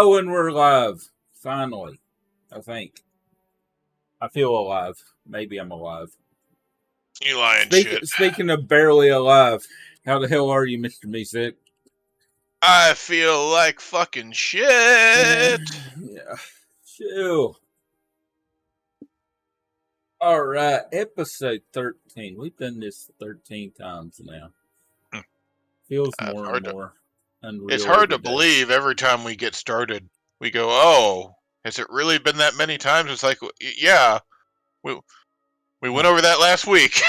Oh, and we're live. Finally. I think. I feel alive. Maybe I'm alive. You lying shit. Speaking of barely alive, how the hell are you, Mr. Misek? I feel like fucking shit. Yeah. Chill. Alright, episode 13. We've done this 13 times now. Feels more and more unreal. It's hard to believe every time we get started. We go, oh, has it really been that many times? It's like, yeah, we went over that last week.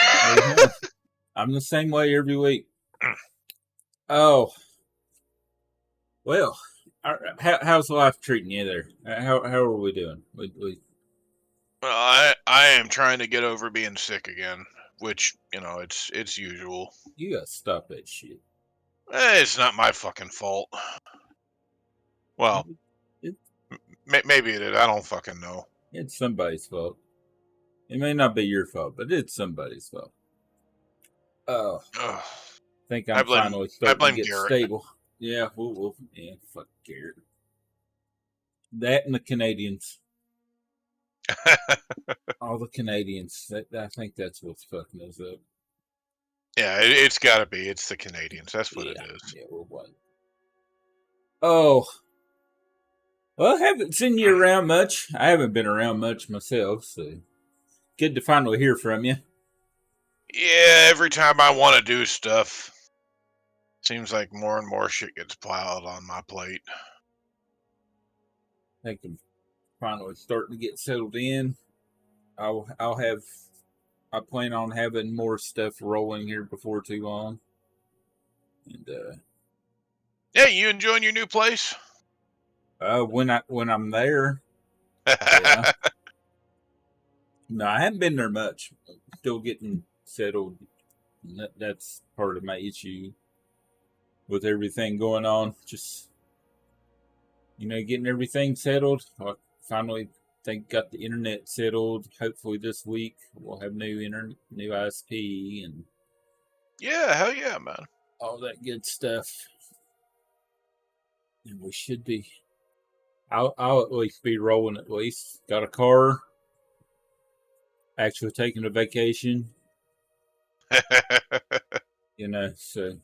I'm the same way every week. Oh. Well, how's life treating you there? How are we doing? Well, I am trying to get over being sick again, which, it's usual. You gotta stop that shit. It's not my fucking fault. Well, maybe it is. I don't fucking know. It's somebody's fault. It may not be your fault, but it's somebody's fault. Oh, I think I'm finally starting to get Garrett. stable. Yeah, fuck Garrett. That and the Canadians. All the Canadians. I think that's what's fucking us up. Yeah, it's got to be. It's the Canadians. That's what it is. Yeah, we're white. Oh. Well, I haven't seen you around much. I haven't been around much myself, so good to finally hear from you. Yeah, every time I want to do stuff, seems like more and more shit gets piled on my plate. I think I'm finally starting to get settled in. I plan on having more stuff rolling here before too long. And yeah, you enjoying your new place? When I'm there. Yeah. No, I haven't been there much. Still getting settled. That's part of my issue with everything going on. Just getting everything settled. I finally got the internet settled. Hopefully this week we'll have new ISP and yeah, hell yeah, man. All that good stuff. And we should be. I'll at least be rolling. At least got a car. Actually taking a vacation. So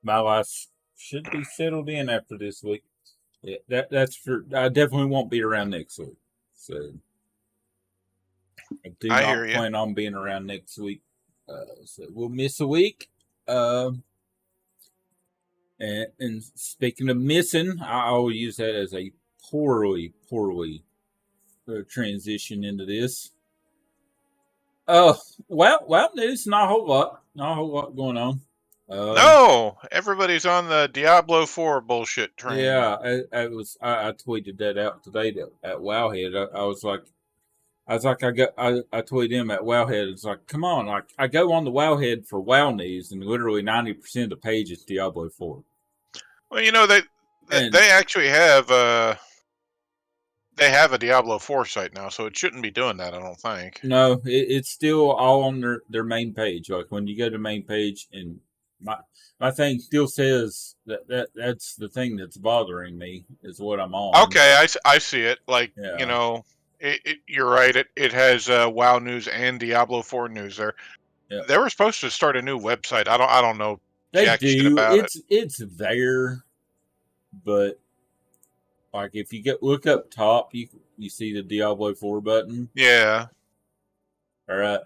my life should be settled in after this week. Yeah, that's for. I definitely won't be around next week. So I do not plan on being around next week. So we'll miss a week. And speaking of missing, I always use that as a poorly transition into this. Well, there's not a whole lot going on. No, everybody's on the Diablo 4 bullshit train. Yeah, I tweeted that out today at Wowhead. I tweeted him at Wowhead. It's like, come on, like I go on the Wowhead for WoW news, and literally 90% of the page is Diablo 4. Well, they actually have they have a Diablo 4 site now, so it shouldn't be doing that, I don't think. No, it's still all on their main page. Like when you go to main page, and my thing still says that's the thing that's bothering me is what I'm on. Okay, I see it. Like, yeah. You're right. It has WoW news and Diablo 4 news there. Yeah. They were supposed to start a new website. I don't know. They do. Shit about it's there, but like if you look up top, you see the Diablo 4 button. Yeah. All right.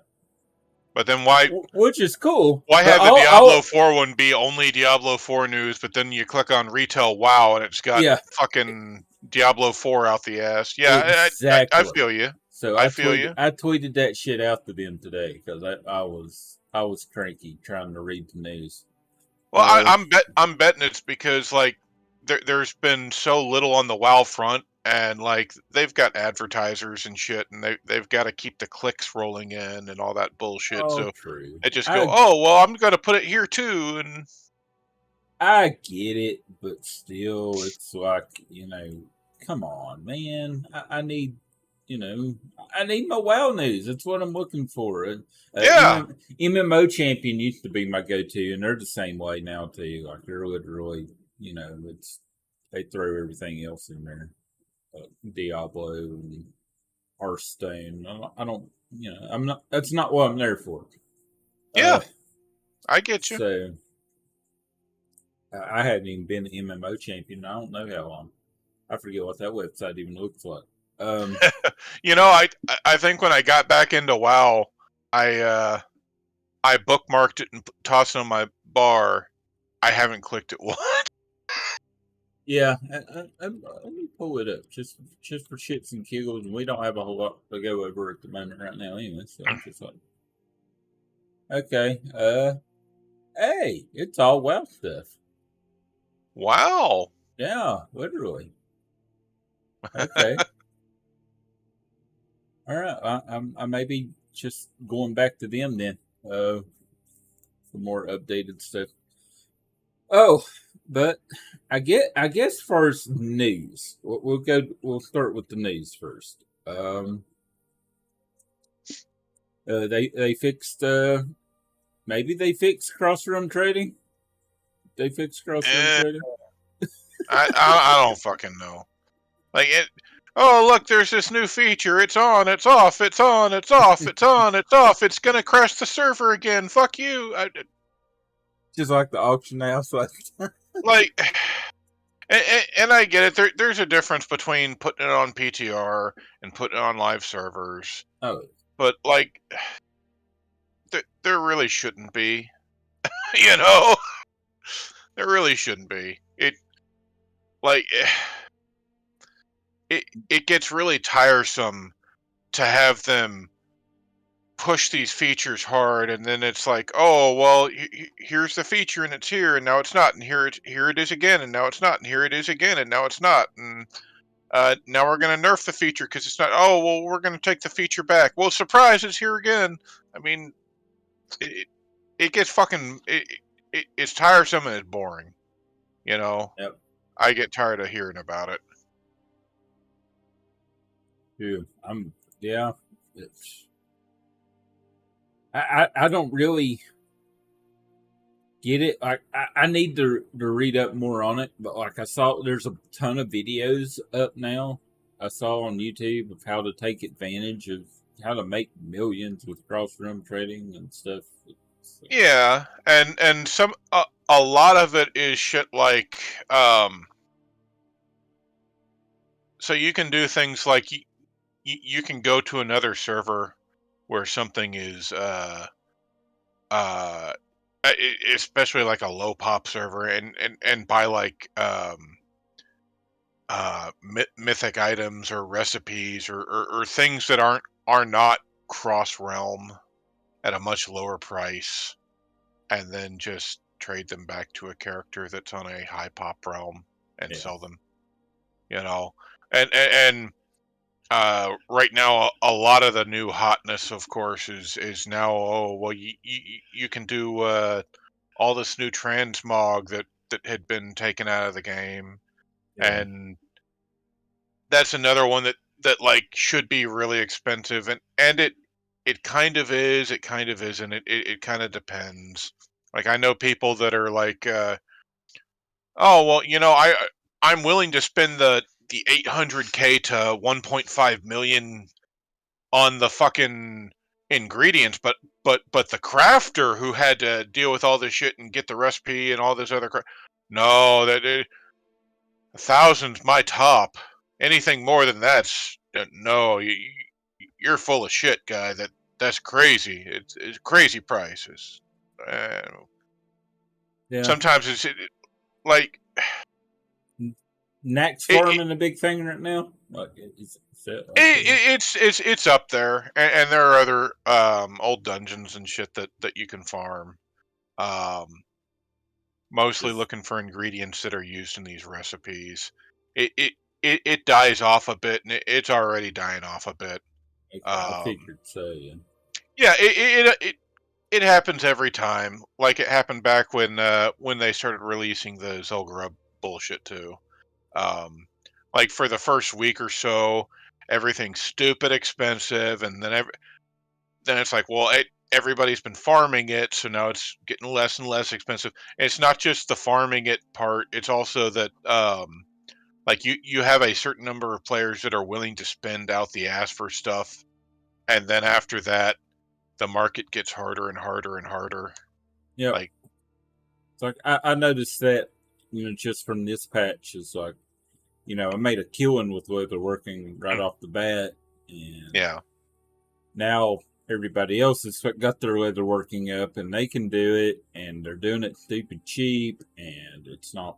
But then why? Which is cool. Why have the Diablo 4 one be only Diablo 4 news, but then you click on retail WoW and it's got fucking Diablo 4 out the ass? Yeah, exactly. I feel you. So I feel you. I tweeted that shit out to them today because I was cranky trying to read the news. Well, I'm betting it's because like there's been so little on the WoW front, and like they've got advertisers and shit, and they've got to keep the clicks rolling in and all that bullshit. Oh, so true. They just go, oh well, I'm gonna put it here too, and I get it, but still, it's like come on, man. I need. I need my WoW news. That's what I'm looking for. Yeah. MMO Champion used to be my go-to, and they're the same way now too. Like they're literally, it's They throw everything else in there, Diablo and Hearthstone. I don't, I'm not. That's not what I'm there for. Yeah, Uh, I get you. so I hadn't even been an MMO champion. I don't know how long. I forget what that website even looks like. Um, I think when I got back into WoW, I uh, I bookmarked it and tossed it on my bar. I haven't clicked it once. yeah, let me pull it up just for shits and giggles. And we don't have a whole lot to go over at the moment right now, anyway. So I'm just like, okay, hey, it's all WoW stuff. Wow. Yeah, literally. Okay, all right. I may be just going back to them then. For more updated stuff. Oh, but I guess first news. We'll start with the news first. They fixed maybe they fixed cross run trading. They fixed cross run Eh, trading. I don't fucking know. Like it. Oh look, there's this new feature. It's on. It's off. It's on. It's off. It's on. It's off. It's gonna crash the server again. Fuck you. Just like the auction house. Like, and I get it. There's a difference between putting it on PTR and putting it on live servers. Oh But like, there really shouldn't be. You know, there really shouldn't be. Like it gets really tiresome to have them push these features hard, and then it's like, oh well, here's the feature and it's here, and now it's not, and here it is again, and now it's not, and here it is again, and now it's not, and now we're gonna nerf the feature because it's not. Oh well, we're gonna take the feature back. Well, surprise, it's here again. I mean, it, it gets fucking it's tiresome and it's boring. You know, yep. I get tired of hearing about it. Yeah. Yeah. It's, I don't really get it. I need to read up more on it, but like I saw, there's a ton of videos up now. I saw on YouTube of how to take advantage of how to make millions with cross room trading and stuff. So, Yeah, and a lot of it is shit like so you can do things like you can go to another server where something is uh especially like a low pop server and buy like mythic items or recipes or things that are not cross realm at a much lower price, and then just trade them back to a character that's on a high pop realm and yeah, sell them. You know, and right now a lot of the new hotness, of course, is now, oh well, you can do all this new transmog that had been taken out of the game, yeah, and that's another one that like should be really expensive, and it kind of is, it kind of isn't, it kind of depends. Like I know people that are like oh well, I'm willing to spend the 800K to 1.5 million on the fucking ingredients, but the crafter who had to deal with all this shit and get the recipe and all this other crap, no, 1,000's my top. Anything more than that's no. You're full of shit, guy. That's crazy. It's crazy prices. Uh, yeah. Sometimes like Nax it, it, farming a big thing right now. Like, is it like it's up there, and there are other old dungeons and shit that you can farm. Um, Mostly just looking for ingredients that are used in these recipes. It it it dies off a bit, and it's already dying off a bit. okay? I Um, figured so. Yeah, yeah, it happens every time. Like it happened back when they started releasing the Zul'Gurub bullshit too. Um, like for the first week or so, everything's stupid expensive, and then it's like, well, everybody's been farming it, so now it's getting less and less expensive. And it's not just the farming it part; it's also that Like you have a certain number of players that are willing to spend out the ass for stuff, and then after that, the market gets harder and harder and harder. Yep. Like, It's like I noticed that, just from this patch, is like, I made a killing with leatherworking right off the bat, and yeah, now everybody else has got their leatherworking up, and they can do it, and they're doing it stupid cheap, and it's not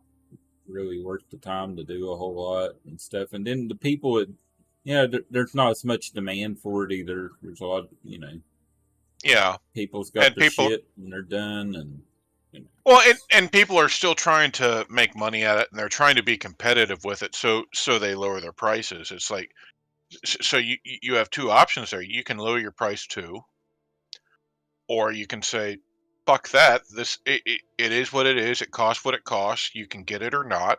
really worth the time to do a whole lot and stuff. And then the people that, there's not as much demand for it either. There's a lot of, yeah, people's got and their people, shit and they're done, and well, and people are still trying to make money at it, and they're trying to be competitive with it, so they lower their prices. It's like, so you have two options there. You can lower your price too, or you can say, fuck that. It is what it is. It costs what it costs. You can get it or not.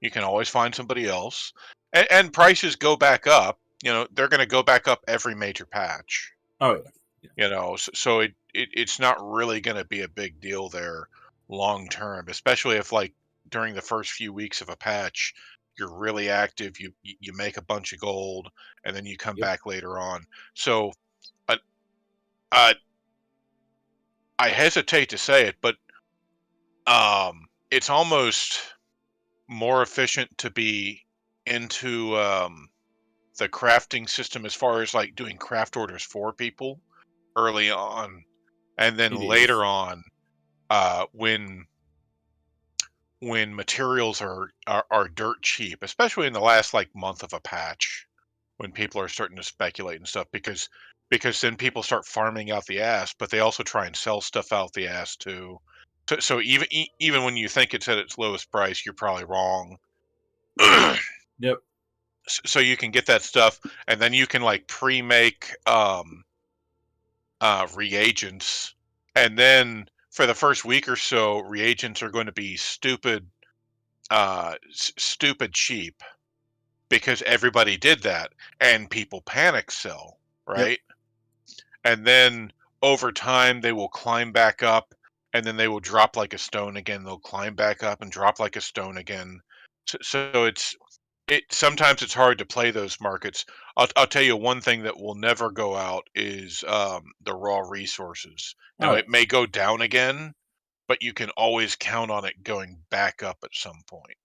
You can always find somebody else. And prices go back up. They're going to go back up every major patch. oh yeah, yeah, So it's not really going to be a big deal there long term, especially if, like, during the first few weeks of a patch, you're really active. You make a bunch of gold, and then you come yep, back later on. So uh, uh, I hesitate to say it, but it's almost more efficient to be into the crafting system as far as like doing craft orders for people early on, and then it later is. on, when materials are dirt cheap, especially in the last like month of a patch, when people are starting to speculate and stuff, because then people start farming out the ass, but they also try and sell stuff out the ass too. So even when you think it's at its lowest price, you're probably wrong. Yep. So you can get that stuff, and then you can like pre-make reagents, and then for the first week or so, reagents are going to be stupid cheap, because everybody did that, and people panic sell, Yep. right? And then over time they will climb back up, and then they will drop like a stone again. They'll climb back up and drop like a stone again. So sometimes it's hard to play those markets. I'll tell you one thing that will never go out is the raw resources. Now Oh it may go down again, but you can always count on it going back up at some point.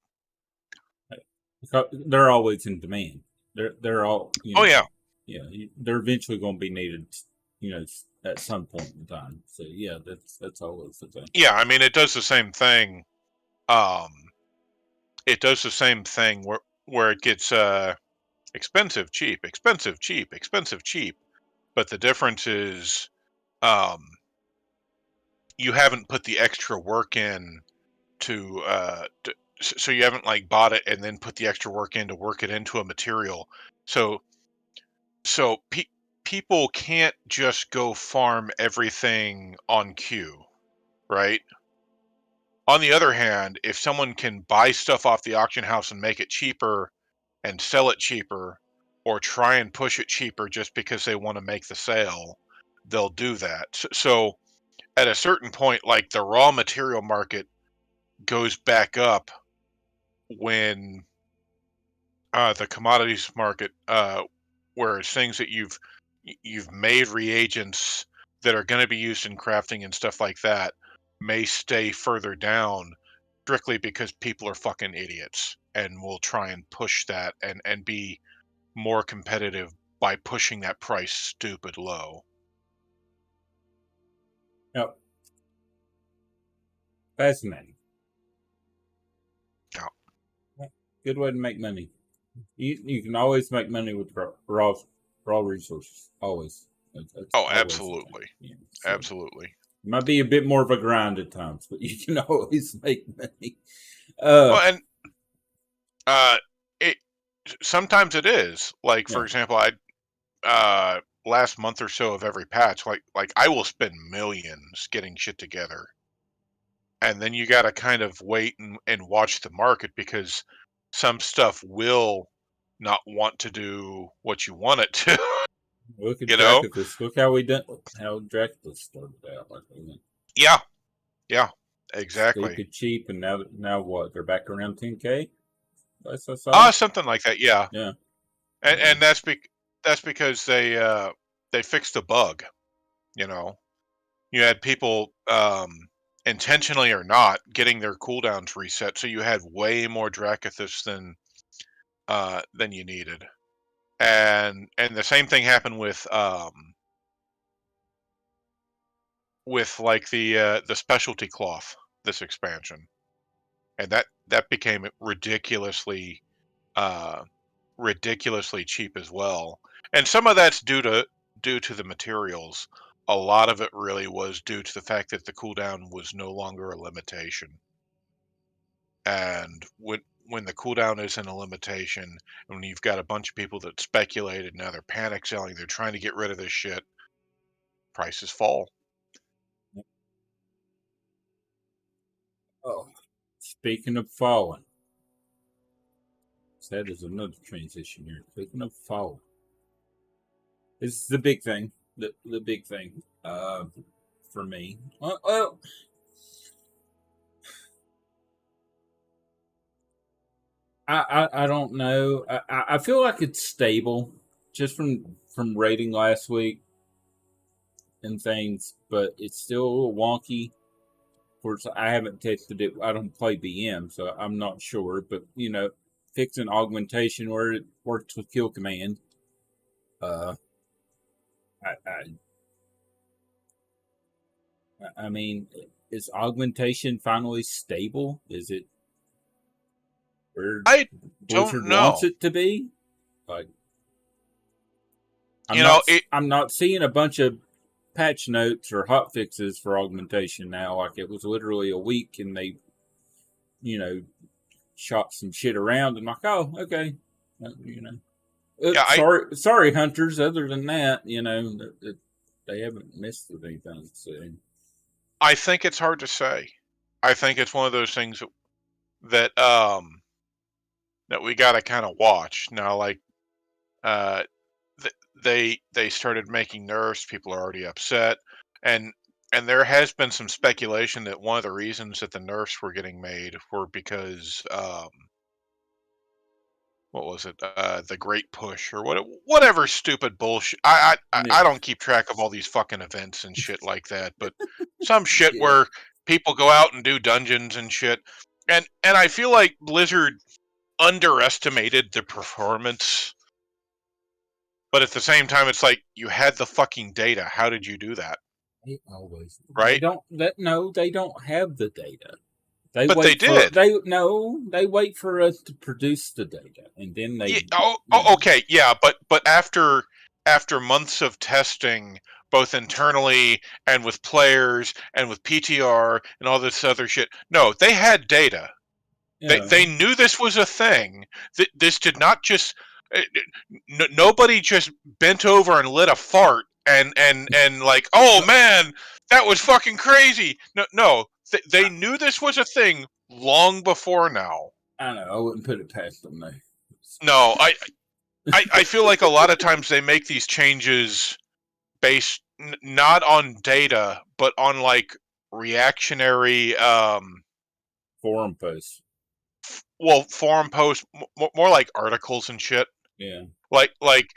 yeah. They're always in demand. They're all, Oh yeah, yeah. They're eventually going to be needed, at some point in time. So yeah, that's always the thing. yeah. I mean, it does the same thing. Um, it does the same thing where it gets expensive, cheap, expensive, cheap, expensive, cheap. But the difference is, um, you haven't put the extra work in so you haven't like bought it and then put the extra work in to work it into a material. So people can't just go farm everything on queue, right? On the other hand, if someone can buy stuff off the auction house and make it cheaper and sell it cheaper, or try and push it cheaper just because they want to make the sale, they'll do that. So at a certain point, like, the raw material market goes back up when the commodities market, whereas things that you've made reagents that are going to be used in crafting and stuff like that may stay further down, strictly because people are fucking idiots and will try and push that and be more competitive by pushing that price stupid low. Yep. Fascinating. Yeah. Good way to make money. You can always make money with raw resources. Always. That's Oh, always the thing. absolutely, Yeah. So it absolutely. might be a bit more of a grind at times, but you can always make money. Well, and uh, it sometimes it is. Like, for Yeah. example, I last month or so of every patch, like I will spend millions getting shit together, and then you got to kind of wait and watch the market, because some stuff will not want to do what you want it to. Look at you know? Dracathus. Look how we done. How Dracathus started out. Like, we went Yeah, yeah, exactly. stupid cheap, and now what? They're back around 10K. I saw. Something like that. Yeah, Yeah. and that's because they fixed the bug. You know, you had people intentionally or not getting their cooldowns reset, so you had way more Dracathus than you needed. And the same thing happened with like the specialty cloth this expansion, and that became uh ridiculously cheap as well. And some of that's due to the materials. A lot of it really was due to the fact that the cooldown was no longer a limitation. And when the cooldown isn't a limitation, and when you've got a bunch of people that speculated, now they're panic selling, they're trying to get rid of this shit, prices fall. Oh, speaking of falling, that is another transition here. Speaking of falling, this is the big thing. The big thing for me. Well, I don't know. I feel like it's stable just from rating last week and things, but it's still a little wonky. Of course, I haven't tested it. I don't play BM, so I'm not sure. But fixing augmentation where it works with kill command. Uh, I, I I mean, is augmentation finally stable? Is it where I don't Blizzard wants know. it to be? Like, I'm You know, not. I'm not seeing a bunch of patch notes or hot fixes for augmentation now. Like it was literally a week, and they, you know, shot some shit around, and like, oh, okay, you know. yeah, Sorry, hunters. Other than that, they haven't missed with anything. I think it's hard to say. I think it's one of those things that that we got to kind of watch now. Like, uh, they started making nerfs. People are already upset, and and there has been some speculation that one of the reasons that the nerfs were getting made were because what was it? The Great Push or whatever stupid bullshit. I Yeah, don't keep track of all these fucking events and shit like that, but some shit yeah, where people go out and do dungeons and shit. And I feel like Blizzard underestimated the performance, but at the same time it's like you had the fucking data. How did you do that? they always. They Right? don't. That no, they don't have the data. They But they wait for did. they no, they wait for us to produce the data, and then Yeah, they, oh, okay, yeah, but after months of testing, both internally and with players and with PTR and all this other shit, no, they had data. yeah, They knew this was a thing. This did not just nobody just bent over and lit a fart and like, oh man, that was fucking crazy. No, they knew this was a thing long before now. I know. I wouldn't put it past them though. No, I feel like a lot of times they make these changes based not on data, but on like reactionary, Forum posts. well, forum posts, more like articles and shit. Yeah, Like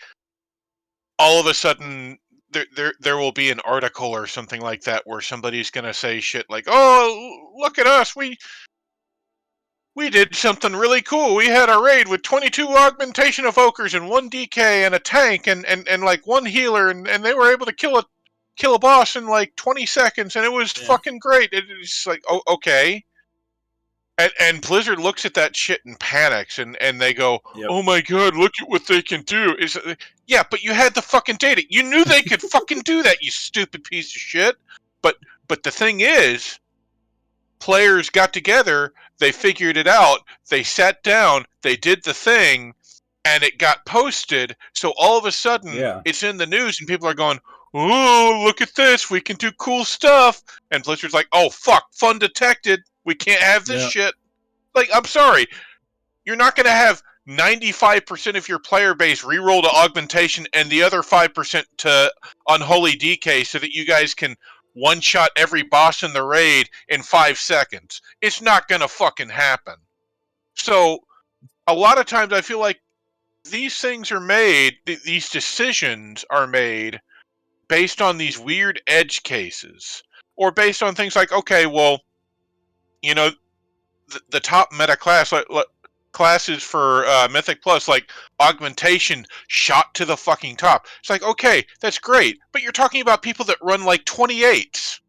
all of a sudden there will be an article or something like that where somebody's gonna say shit like, "Oh, look at us, we did something really cool. We had a raid with 22 augmentation evokers and one DK and a tank and like one healer and they were able to kill a boss in like 20 seconds and it was yeah, fucking great." It's like, oh, okay. And Blizzard looks at that shit and panics and they go, yep, "Oh my god, look at what they can do." Is yeah, but you had the fucking data. You knew they could fucking do that, you stupid piece of shit. But but the thing is, players got together, they figured it out, they sat down, they did the thing, and it got posted. So all of a sudden, yeah, it's in the news, and people are going, "Ooh, look at this! We can do cool stuff." And Blizzard's like, "Oh fuck, fun detected. We can't have this yeah, shit." Like, I'm sorry, you're not going to have 95% of your player base reroll to augmentation and the other 5% to unholy DK so that you guys can one shot every boss in the raid in 5 seconds. It's not going to fucking happen. So a lot of times I feel like these things are made, these decisions are made based on these weird edge cases, or based on things like, okay, well, you know, the top meta class, classes for Mythic Plus, like Augmentation, shot to the fucking top. It's like, okay, that's great, but you're talking about people that run like 28s.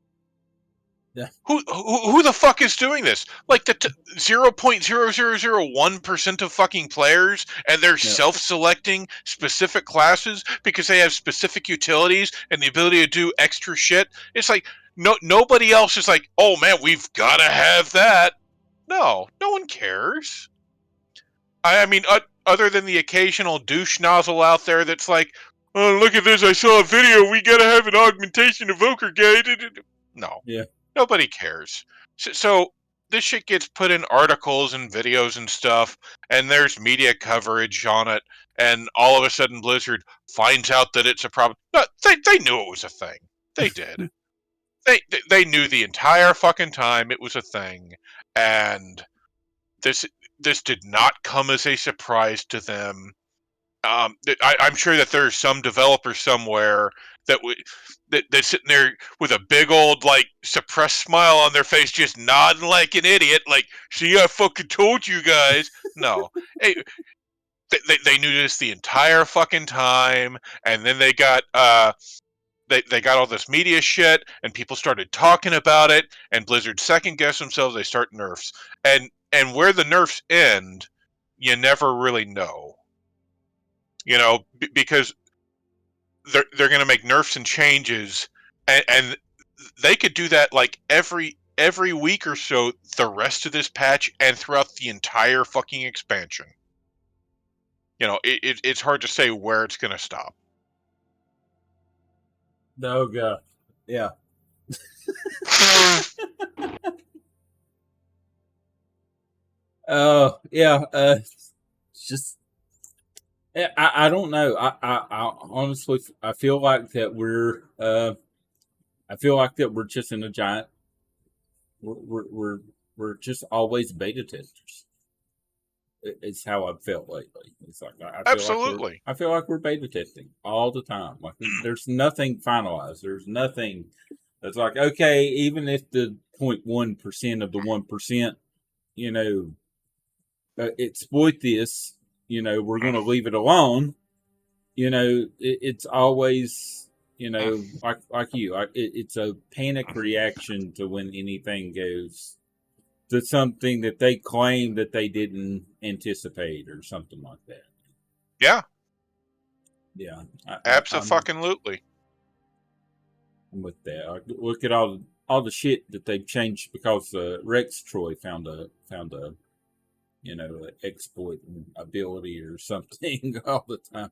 Yeah. Who the fuck is doing this? Like the 0.0001% of fucking players, and they're Yeah. self-selecting specific classes because they have specific utilities and the ability to do extra shit. It's like nobody else is like, oh man, we've got to have that. No one cares. I mean, other than the occasional douche nozzle out there that's like, oh, look at this, I saw a video, we gotta have an Augmentation Evoker guide. No, Yeah. nobody cares. So this shit gets put in articles and videos and stuff, and there's media coverage on it, and all of a sudden Blizzard finds out that it's a problem. No, they knew it was a thing. They did. They knew the entire fucking time it was a thing, and this did not come as a surprise to them. I'm sure that there's some developer somewhere that that's sitting there with a big old like suppressed smile on their face, just nodding like an idiot. Like, see, I fucking told you guys. No, hey, they knew this the entire fucking time, and then they got they got all this media shit, and people started talking about it, and Blizzard second guessed themselves. They start nerfs, and where the nerfs end, you never really know. You know, because they're going to make nerfs and changes, and they could do that like every week or so, the rest of this patch and throughout the entire fucking expansion. You know, it's hard to say where it's going to stop. Oh god. Yeah. Yeah. It's just I don't know. I honestly I feel like that we're just in a giant. We're just always beta testers. It's how I've felt lately. It's like Absolutely. I feel like we're beta testing all the time. Like there's nothing finalized. There's nothing that's like, okay, even if the 0.1% of the 1%, you know, exploit this, you know, we're going to leave it alone. You know, it's always, you know, like you, it's a panic reaction to when anything goes to something that they claim that they didn't anticipate or something like that. Yeah. Yeah, Absolutely. I'm with that. Look at all the shit that they've changed because Rex Troy found a you know exploit ability or something all the time.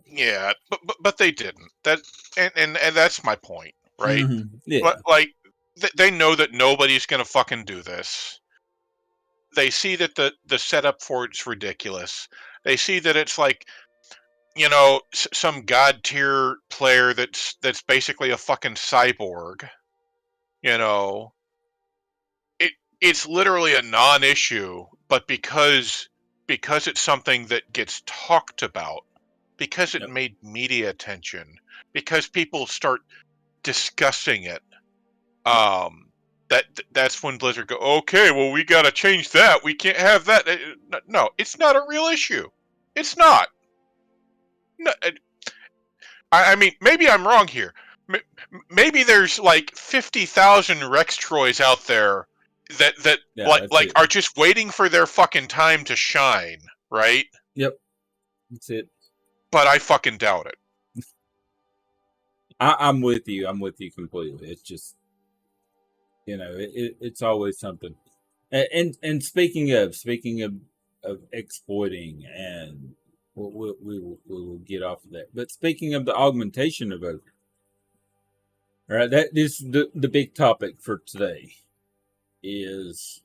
Yeah, but they didn't. That and that's my point, right? Mm-hmm. Yeah. Like they know that nobody's gonna fucking do this. They see that the setup for it's ridiculous. They see that it's like, you know, some god tier player that's basically a fucking cyborg. You know, it's literally a non-issue, but because it's something that gets talked about, because it Yep. made media attention, because people start discussing it, Yep. that's when Blizzard go, okay, well, we got to change that. We can't have that. No, it's not a real issue. It's not. No, I mean, maybe I'm wrong here. Maybe there's like 50,000 Rex Troys out there that Yeah. That's like it. are just waiting for their fucking time to shine, right? Yep. That's it. But I fucking doubt it. I'm with you. I'm with you completely. It's just you know it's always something. And speaking of exploiting, and we will get off of that. But speaking of the augmentation evoker, all right, that is the big topic for today. Is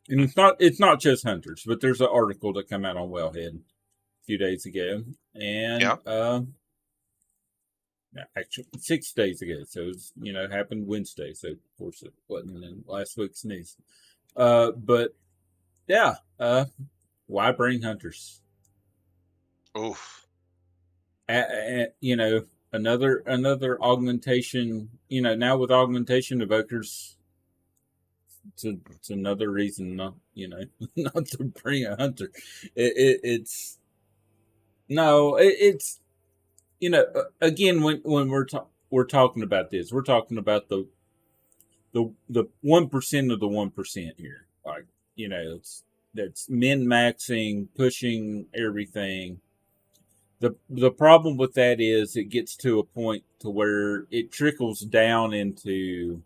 and it's not just hunters, but there's an article that came out on Wellhead a few days ago, and Yeah. actually 6 days ago. So it's happened Wednesday. So of course it wasn't in last week's news. But yeah, Why bring hunters? Oof. Another augmentation. Now with augmentation evokers, it's another reason not not to bring a hunter. It's no, it's again when we're talking about this, we're talking about the 1% of the 1% here. Like it's that's min maxing, pushing everything. The problem with that is it gets to a point to where it trickles down into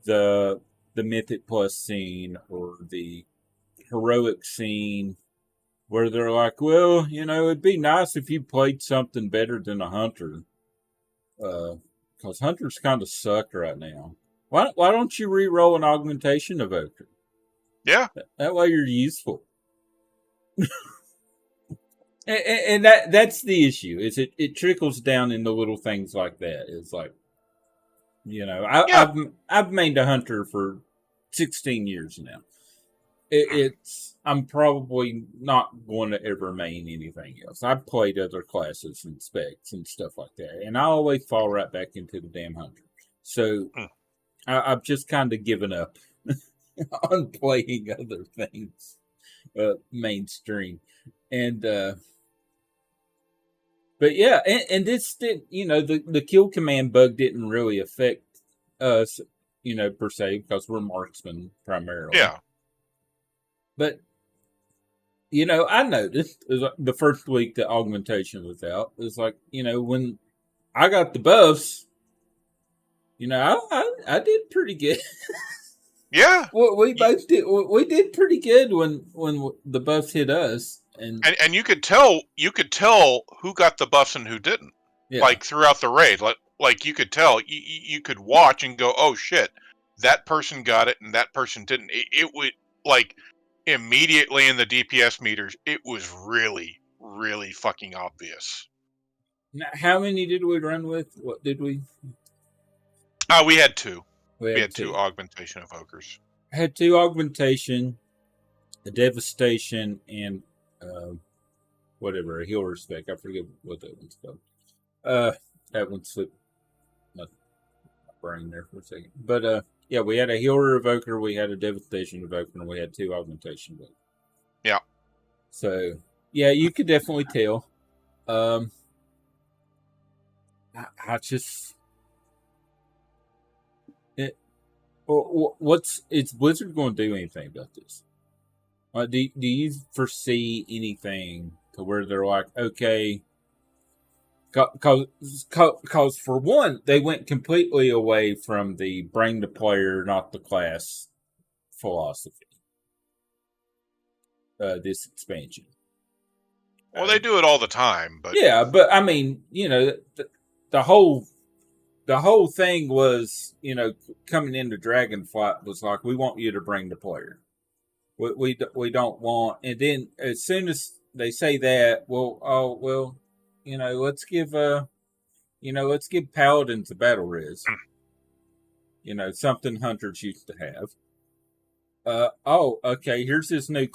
the mythic plus scene or the heroic scene where they're like, well, it'd be nice if you played something better than a hunter, because hunters kind of suck right now. Why don't you re-roll an augmentation evoker? Yeah. That way you're useful. And that's the issue. Is it trickles down into little things like that. It's like, Yeah. I've mained a hunter for 16 years now. I'm probably not going to ever main anything else. I've played other classes and specs and stuff like that, and I always fall right back into the damn hunter. So Mm. I've just kind of given up on playing other things mainstream, and but yeah, and this did the kill command bug didn't really affect us, per se, because we're marksmen primarily. Yeah. But I noticed the first week that augmentation was out, it's like when I got the buffs, I did pretty good. Yeah. Well, we both did. We did pretty good when the buffs hit us, and And you could tell who got the buffs and who didn't. yeah. Like throughout the raid, like you could tell, you could watch and go, oh shit, that person got it and that person didn't. It would like immediately in the DPS meters, it was really really fucking obvious. Now, how many did we run with? What did we? We had two. We We had had two two. augmentation evokers. Had two augmentation, a devastation, and whatever a healer spec. I forget what that one's called. That one slipped my brain there for a second. But yeah, we had a healer evoker, we had a devastation evoker, and we had two augmentation evokers. Yeah. So yeah, you could definitely tell. I just is Blizzard going to do anything about this? Do you foresee anything to where they're like, okay, because for one, they went completely away from the bring the player, not the class philosophy. This expansion. Well, they do it all the time, but yeah, but I mean, the whole thing was, coming into Dragonflight was like, we want you to bring the player. We don't want, and then as soon as they say that, let's give paladins a battle res. Something hunters used to have. Okay. Here's this new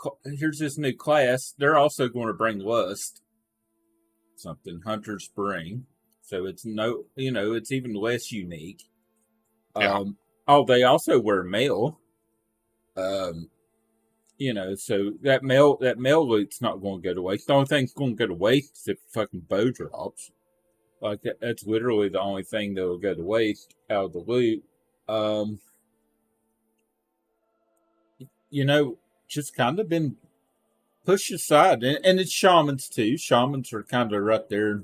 class. They're also going to bring lust. Something hunters bring, so it's it's even less unique. yeah. They also wear mail. So that mail loot's not going to go to waste. The only thing's going to go to waste is if fucking bow drops. Like that's literally the only thing that will go to waste out of the loot. Just kind of been pushed aside, and it's shamans too. Shamans are kind of right there,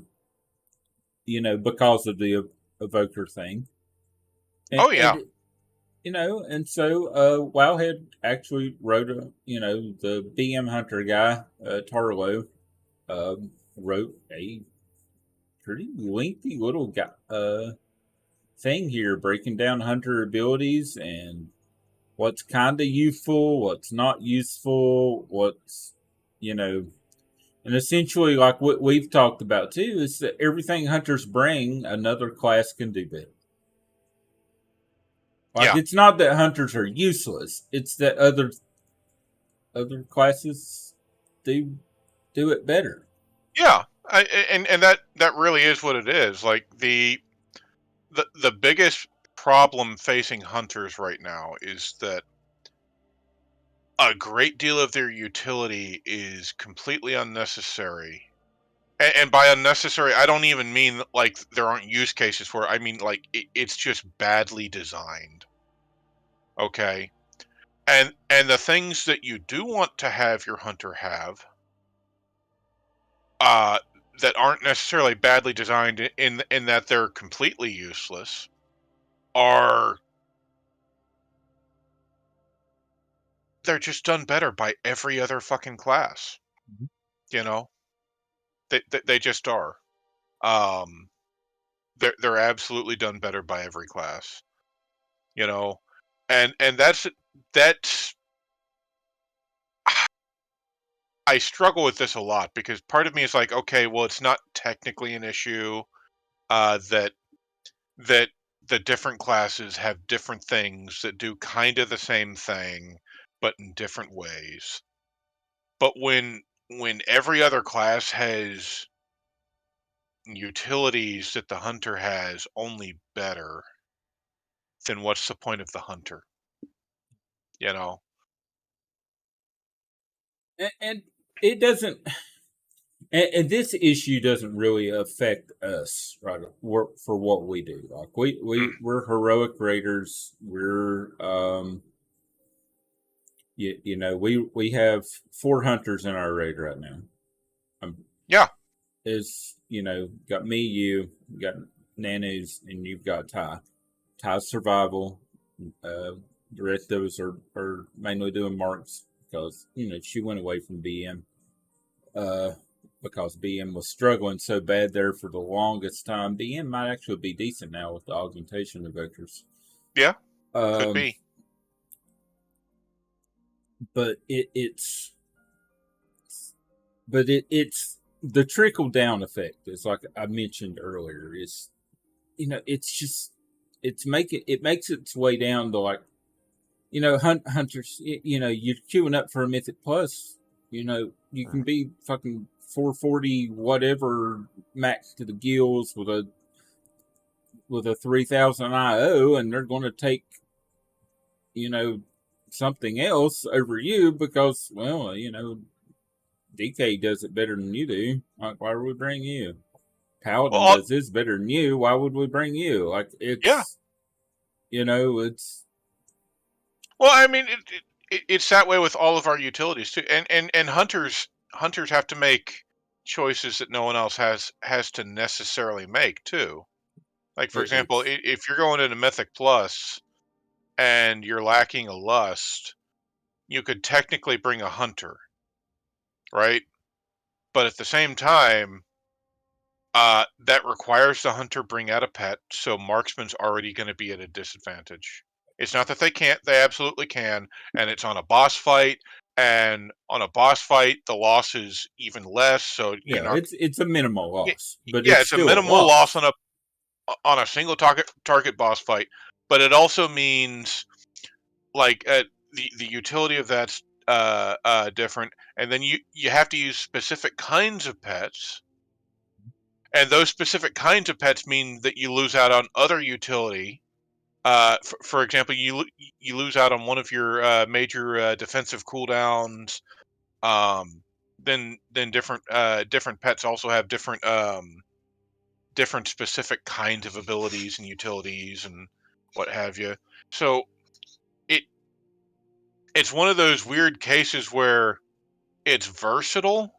because of the evoker thing. Oh yeah. And so Wowhead actually wrote the BM Hunter guy, Tarlo, wrote a pretty lengthy little thing here breaking down hunter abilities and what's kind of useful, what's not useful, what's, and essentially like what we've talked about too is that everything hunters bring, another class can do better. Like it's not that hunters are useless; it's that other classes do it better. Yeah, and that really is what it is. Like the biggest problem facing hunters right now is that a great deal of their utility is completely unnecessary. And by unnecessary, I don't even mean like there aren't use cases for it. I mean like it's just badly designed. Okay. And the things that you do want to have your hunter have, uh, that aren't necessarily badly designed in that they're completely useless, are they're just done better by every other fucking class. Mhm. You know, they just are. Um, they're absolutely done better by every class. You know, and that's I struggle with this a lot because part of me is like, okay, well, it's not technically an issue, that that the different classes have different things that do kind of the same thing, but in different ways. But when every other class has utilities that the hunter has only better, then what's the point of the hunter? You know? And it doesn't. And this issue doesn't really affect us, right? For what we do, like Mm, we're heroic raiders. We have 4 hunters in our raid right now. Um, yeah, is got me, you got Nanu's, and you've got Ty. Ty's survival. Uh, the rest of us are mainly doing marks because she went away from BM. Uh, because BM was struggling so bad there for the longest time. BM might actually be decent now with the augmentation evokers. yeah, could Um, be. but it's the trickle down effect. It's like I mentioned earlier. Is it's just it makes its way down to like hunters. You're queuing up for a mythic plus. You can be fucking 440 whatever max to the gills with a 3000 IO, and they're going to take you know something else over you because DK does it better than you do. Like, why would we bring you? Well, Paladin does this better than you. Why would we bring you? Like, yeah. it's Well, I mean, it's that way with all of our utilities too, and hunters have to make choices that no one else has to necessarily make too. Like for example, it's if you're going into Mythic Plus and you're lacking a lust, you could technically bring a hunter, right? But at the same time, that requires the hunter bring out a pet, so marksman's already going to be at a disadvantage. It's not that they can't; they absolutely can, and it's on a boss fight. And on a boss fight, the loss is even less. So you're yeah, not. it's a minimal y- loss, but Yeah, it's it's a still a minimal loss loss. on a single target boss fight, but it also means like the utility of that's different, and then you have to use specific kinds of pets, and those specific kinds of pets mean that you lose out on other utility. For example, you lose out on one of your major defensive cooldowns. Um, then different pets also have different specific kinds of abilities and utilities and what have you. So it it's one of those weird cases where it's versatile,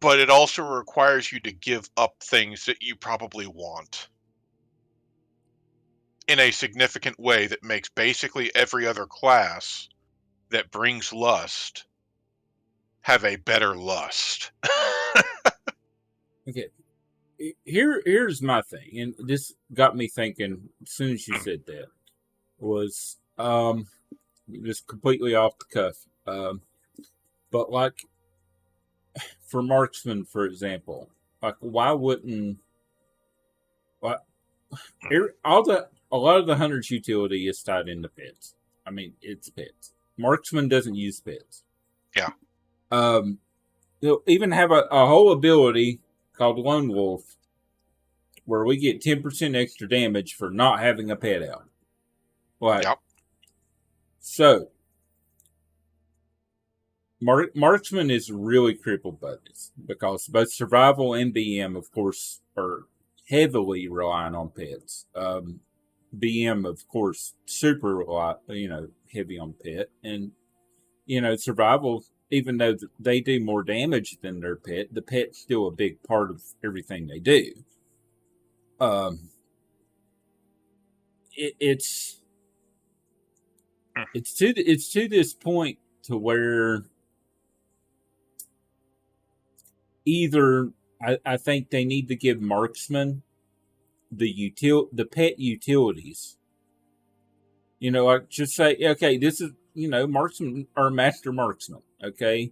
but it also requires you to give up things that you probably want in a significant way that makes basically every other class that brings lust have a better lust. Okay, here's my thing, and this got me thinking as soon as you said that was just completely off the cuff. But like for marksman, for example, like why wouldn't why, a lot of the hunter's utility is tied into pets. I mean, it's pets. Marksman doesn't use pets. Yeah. They'll even have a whole ability called Lone Wolf, where we get 10% extra damage for not having a pet out. Like, Yep. so marksman is really crippled by this because both survival and BM, of course, are heavily relying on pets. BM, of course, super heavy on pet, and survival. Even though they do more damage than their pet, the pet's still a big part of everything they do. It's to this point to where either I think they need to give marksmen the pet utilities. Like just say, okay, this is marksmen are master marksmen. Okay,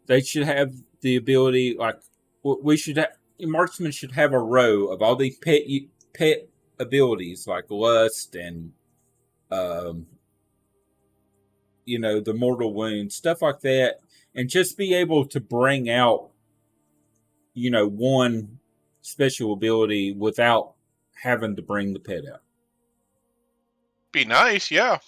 they should have the ability, like we should have. Marksmen should have a row of all these pet abilities like lust and the mortal wound, stuff like that, and just be able to bring out one special ability without having to bring the pet out. Be nice, yeah.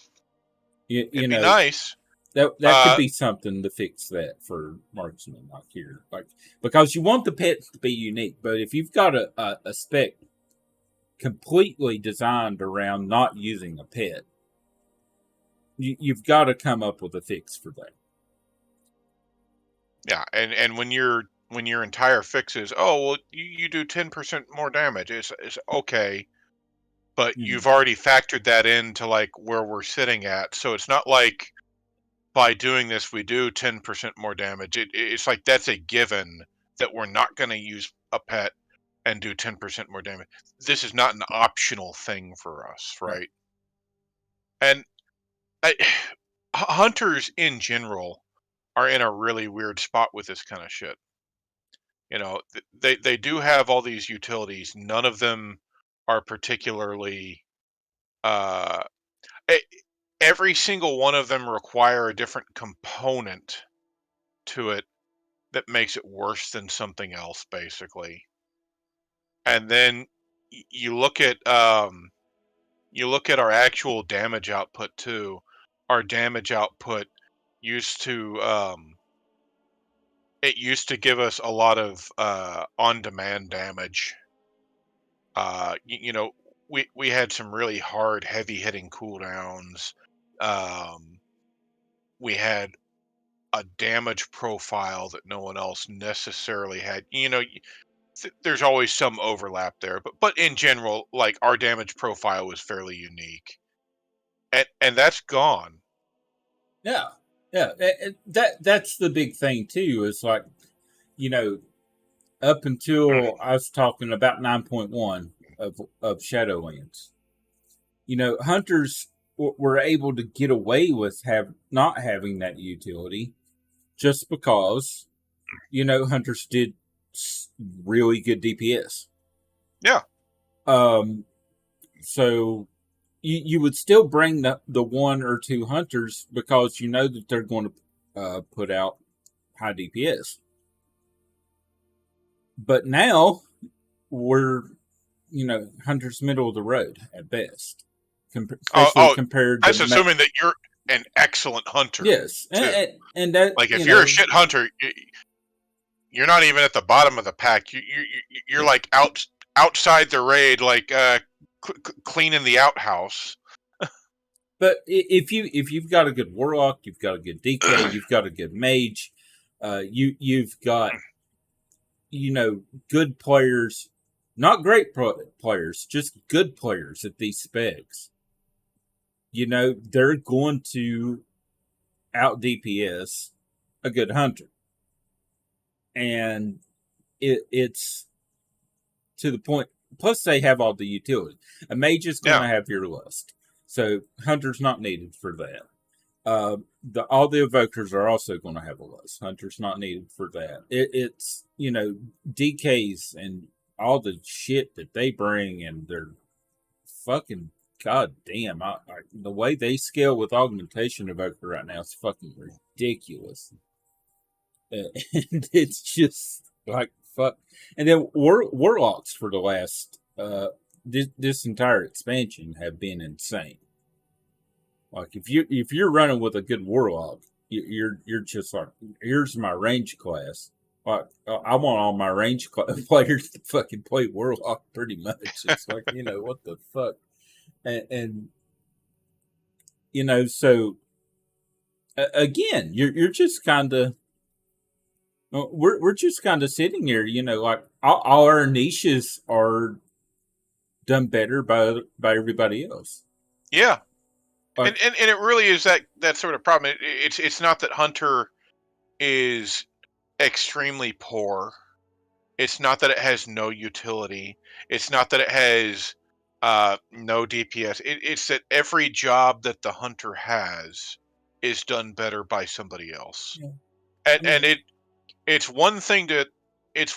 It'd be nice. That could be something to fix that for marksmen like here, like because you want the pets to be unique, but if you've got a spec completely designed around not using a pet, you've got to come up with a fix for that. Yeah, and when your entire fix is, oh well, you do 10% more damage, it's okay, but you've already factored that into like where we're sitting at, so it's not like by doing this we do 10% more damage. It's like that's a given that we're not going to use a pet and do 10% more damage. This is not an optional thing for us, right? And hunters in general are in a really weird spot with this kind of shit. They do have all these utilities. None of them are particularly uh every single one of them require a different component to it that makes it worse than something else, basically. And then you look at our actual damage output too. Our damage output used to it used to give us a lot of on-demand damage. We had some really hard, heavy-hitting cooldowns. We had a damage profile that no one else necessarily had. There's always some overlap there, but in general, like our damage profile was fairly unique, and that's gone. Yeah, that's the big thing too. Is like, up until I was talking about 9.1 of Shadowlands, hunters were able to get away with not having that utility just because hunters did really good DPS. Yeah. So you would still bring the one or two hunters because that they're going to put out high DPS. But now we're hunters middle of the road at best, especially compared to. That's assuming that you're an excellent hunter. Yes, and that, like if you're a shit hunter, you're not even at the bottom of the pack. You're like outside the raid, like cleaning the outhouse. But if you've got a good warlock, you've got a good DK, you've got a good mage, you've got good players, not great players, just good players at these specs. They're going to out DPS a good hunter, and it's to the point. Plus, they have all the utility. A mage is going to have your lust, so hunter's not needed for that. All the evokers are also going to have a lust. Hunter's not needed for that. It's DKs and all the shit that they bring, and they're fucking goddamn. The way they scale with Augmentation Evoker right now is fucking ridiculous. and it's just like fuck. And then warlocks for the last this entire expansion have been insane. Like if you're running with a good warlock, you're just like, here's my range class. Like I want all my range players to fucking play warlock pretty much. It's like, what the fuck. And so again, you're just kind of, we're just kind of sitting here, like all our niches are done better by everybody else. Yeah, Like, and it really is that sort of problem. It's not that Hunter is extremely poor. It's not that it has no utility. It's not that it has no DPS. It's that every job that the Hunter has is done better by somebody else. yeah, And I mean, it's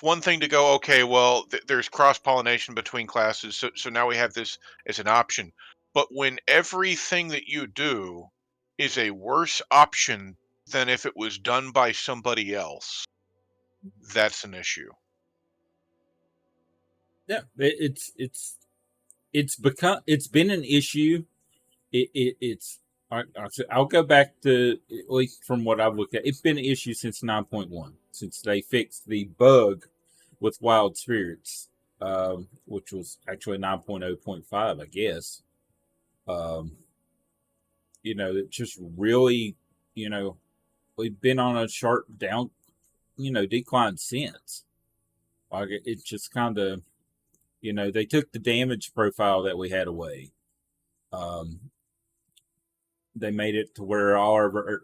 one thing to go, okay, well, there's cross pollination between classes, so now we have this as an option. But when everything that you do is a worse option than if it was done by somebody else, that's an issue. yeah, it's been an issue. It's I'll go back to, at least from what I've looked at, it's been an issue since 9.1, since they fixed the bug with wild spirits, which was actually 9.0.5, I guess. Um, it just really, you know, we've been on a sharp down, decline since. Like it just kind of, they took the damage profile that we had away. Um, they made it to where all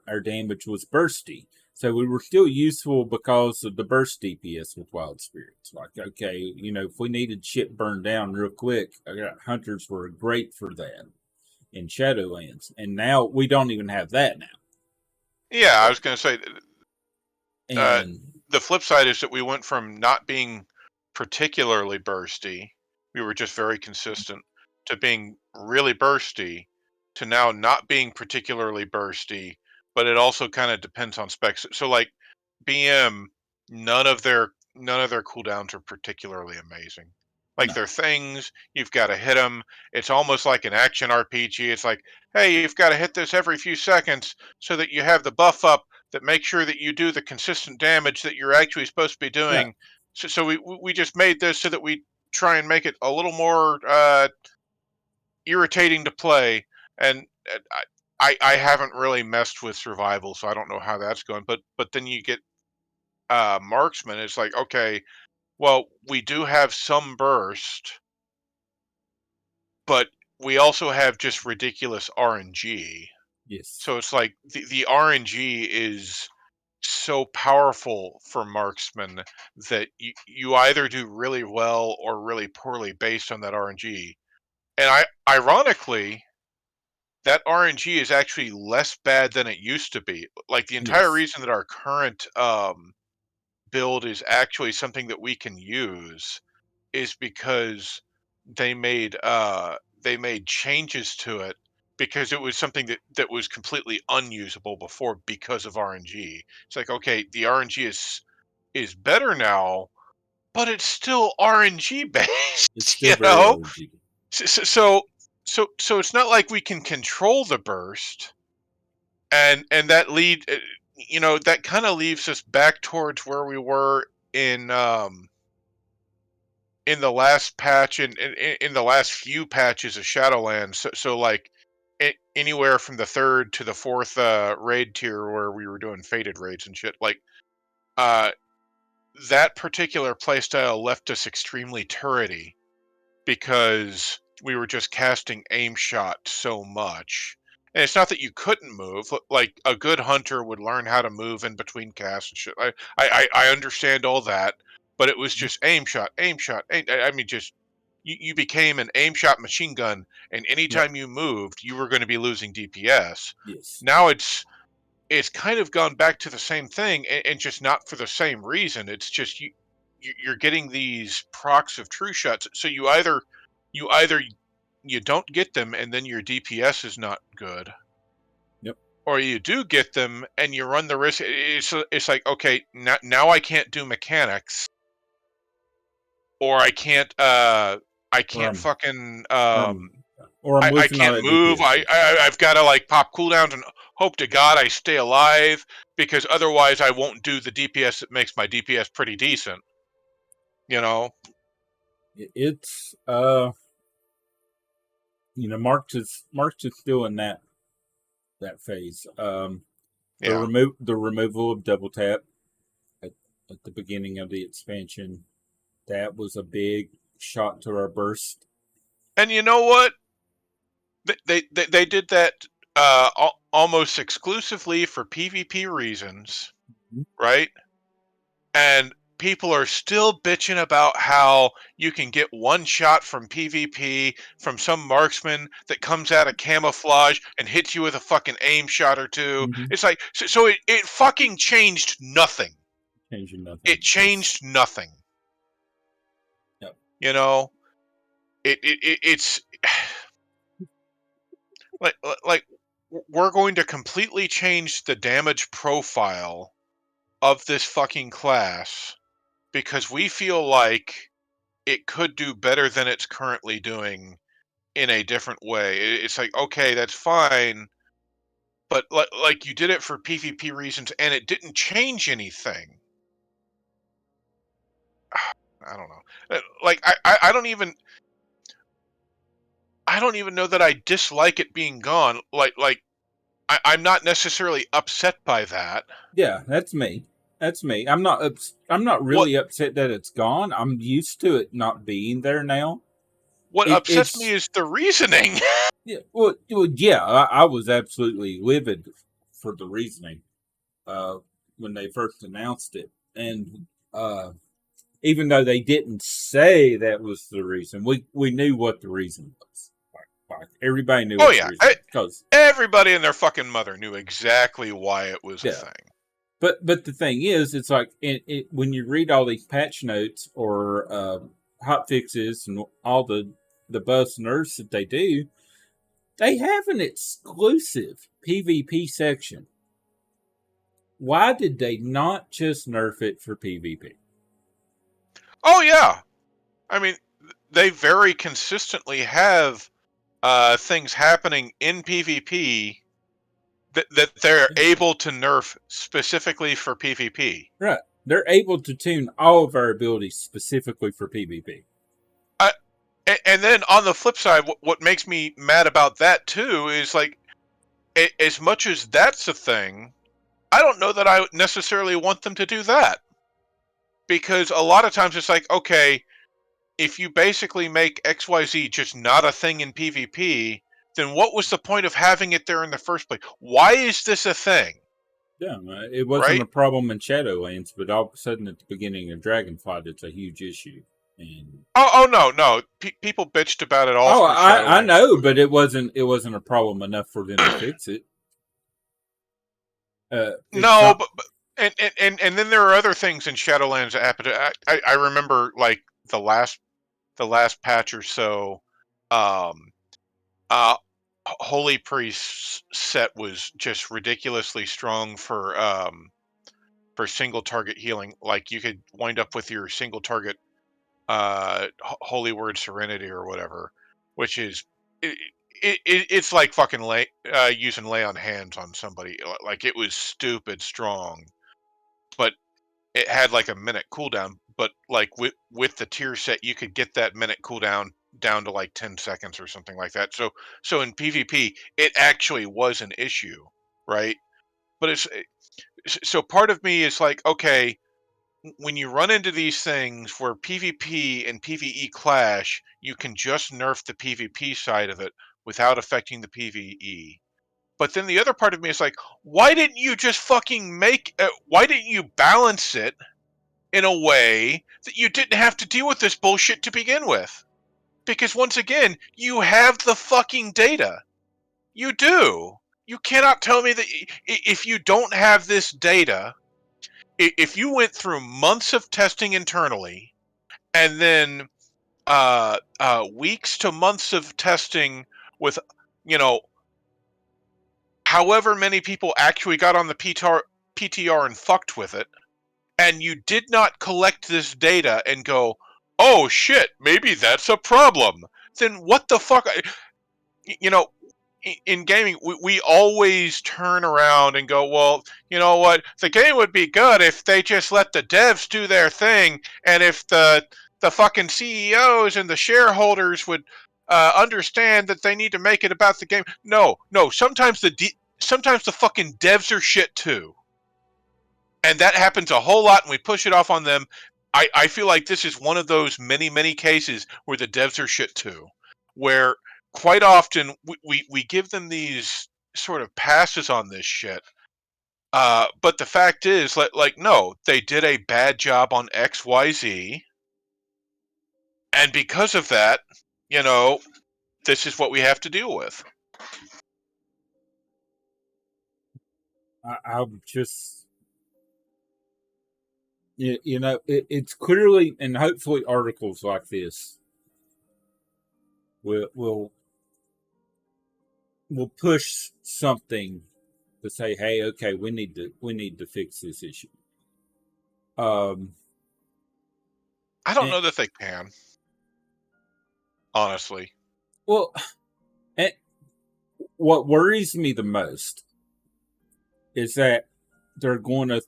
our damage was bursty. So we were still useful because of the burst DPS with wild spirits. Like, okay, if we needed shit burned down real quick, hunters were great for that in Shadowlands. And now we don't even have that now. Yeah, I Like, was going to say, uh, and the flip side is that we went from not being particularly bursty, we were just very consistent, to being really bursty, to now not being particularly bursty, but it also kind of depends on specs. So like BM, none of their cooldowns are particularly amazing. Like no, they're things, you've got to hit them. It's almost like an action RPG. It's like, hey, you've got to hit this every few seconds so that you have the buff up that makes sure that you do the consistent damage that you're actually supposed to be yeah, doing. So we just made this so that we try and make it a little more irritating to play. And I haven't really messed with survival, so I don't know how that's going. But then you get marksman. It's like, okay, well, we do have some burst, but we also have just ridiculous RNG. yes, So it's like the RNG is so powerful for marksmen that you either do really well or really poorly based on that RNG. And ironically, that RNG is actually less bad than it used to be. Like the entire yes, reason that our current build is actually something that we can use is because they made changes to it because it was something that was completely unusable before because of RNG. It's like, okay, the RNG is better now, but it's still RNG it's based, still very RNG. So so it's not like we can control the burst, and that kind of leaves us back towards where we were in the last patch and in the last few patches of Shadowlands. So like anywhere from the third to the fourth raid tier where we were doing fated raids and shit. Like uh, that particular playstyle left us extremely turrety because we were just casting aim shot so much. And it's not that you couldn't move. Like a good hunter would learn how to move in between casts and shit. I understand all that, but it was just aim shot, aim shot. I mean, just you became an aim shot machine gun, and Yep, anytime you moved, you were going to be losing DPS. yes, Now it's kind of gone back to the same thing, and just not for the same reason. It's just you're getting these procs of true shots. So you either you don't get them, and then your DPS is not good, yep, or you do get them and you run the risk. It's like, okay, now I can't do mechanics, or I or can't I'm fucking or I'm or I'm I losing all can't that move. DPS. I've got to like pop cooldowns and hope to God I stay alive, because otherwise I won't do the DPS that makes my DPS pretty decent. You know? It's March is still in that phase. Yeah. The removal of double tap at, at the beginning of the expansion, that was a big shot to our burst. And you know what? They did that almost exclusively for PvP reasons, right? And people are still bitching about how you can get one shot from PvP from some marksman that comes out of camouflage and hits you with a fucking aim shot or two. Mm-hmm. It's like, so it fucking changed nothing. Changing nothing. It changed nothing. Yep. You know, it's like like we're going to completely change the damage profile of this fucking class because we feel like it could do better than it's currently doing in a different way. It's like, okay, that's fine, but like you did it for PvP reasons and it didn't change anything. I don't know. Like I don't even know that I dislike it being gone. I'm not necessarily upset by that. Yeah, that's me. That's me. I'm not What really upset that it's gone. I'm used to it not being there now. what upsets me It's is the reasoning. yeah. Yeah. I was absolutely livid for the reasoning uh, when they first announced it, and even though they didn't say that was the reason, we knew what the reason was. Like everybody knew Oh what the yeah, reason was because everybody and their fucking mother knew exactly why it was a yeah. thing. But the thing is, it's like when you read all these patch notes or hot fixes and all the buffs and nerfs that they do, they have an exclusive PvP section. Why did they not just nerf it for PvP? Oh yeah, I mean they very consistently have things happening in PvP that they're able to nerf specifically for PvP. Right. They're able to tune all of our abilities specifically for PvP. I, and then on the flip side, what makes me mad about that too is like, as much as that's a thing, I don't know that I necessarily want them to do that, because a lot of times it's like, okay, if you basically make XYZ just not a thing in PvP, then what was the point of having it there in the first place? Why is this a thing? Yeah, it wasn't Right? a problem in Shadowlands, but all of a sudden at the beginning of Dragonflight, it's a huge issue. And Oh no, no. People bitched about it all oh, through I Shadowlands know, too. but it wasn't a problem enough for them to fix it. It's No, not. but and then there are other things in Shadowlands that happened. I remember like the last patch or so. Um, uh, Holy Priest set was just ridiculously strong for single target healing. Like you could wind up with your single target Holy Word Serenity or whatever, which is it, it's like fucking using lay on hands on somebody. Like it was stupid strong, but it had like a minute cooldown. But like with the tier set, you could get that minute cooldown down to like 10 seconds or something like that. So in PvP, it actually was an issue, right? But so part of me is like, okay, when you run into these things where PvP and PvE clash, you can just nerf the PvP side of it without affecting the PvE. But then the other part of me is like, why didn't you just fucking why didn't you balance it in a way that you didn't have to deal with this bullshit to begin with? Because once again, you have the fucking data. You do. You cannot tell me that if you don't have this data, if you went through months of testing internally and then weeks to months of testing with, you know, however many people actually got on the PTR and fucked with it, and you did not collect this data and go, oh shit, maybe that's a problem, then what the fuck? You know, in gaming, we always turn around and go, well, you know what? The game would be good if they just let the devs do their thing, and if the fucking CEOs and the shareholders would understand that they need to make it about the game. No, no. Sometimes the fucking devs are shit too, and that happens a whole lot, and we push it off on them. I feel like this is one of those many cases where the devs are shit too, where quite often we give them these sort of passes on this shit. But the fact is, like, no, they did a bad job on XYZ, and because of that, you know, this is what we have to deal with. I'm just, it's clearly, and hopefully articles like this will push something to say, hey, okay, we need to fix this issue. I don't And, know that they can, honestly. well, and what worries me the most is that they're going to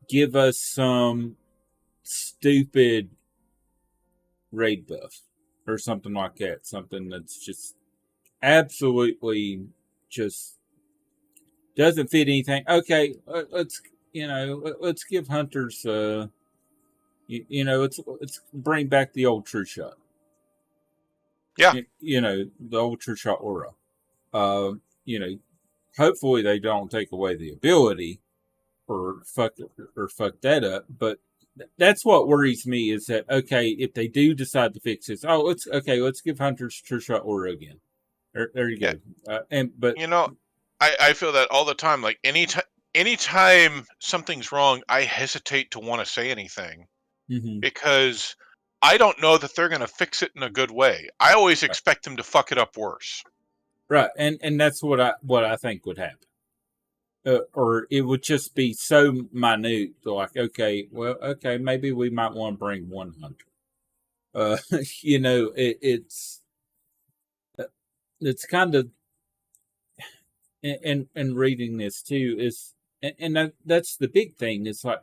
give us some stupid raid buff or something like that. Something that's just absolutely just doesn't fit anything. Okay, let's give hunters let's bring back the old true shot. Yeah, The old true shot aura. Uh, you know, hopefully they don't take away the ability or fuck that up. But that's what worries me is that okay, if they do decide to fix this, let's give hunters true shot aura again. There you yeah. go. But You know, I feel that all the time. Like anytime something's wrong, I hesitate to want to say anything mm-hmm, because I don't know that they're going to fix it in a good way. I always right, expect them to fuck it up worse. right, and that's what I think would happen. Or it would just be so minute, like okay, well, okay, maybe we might want to bring 100. Uh, it's kind of and reading this too is and that's the big thing. It's like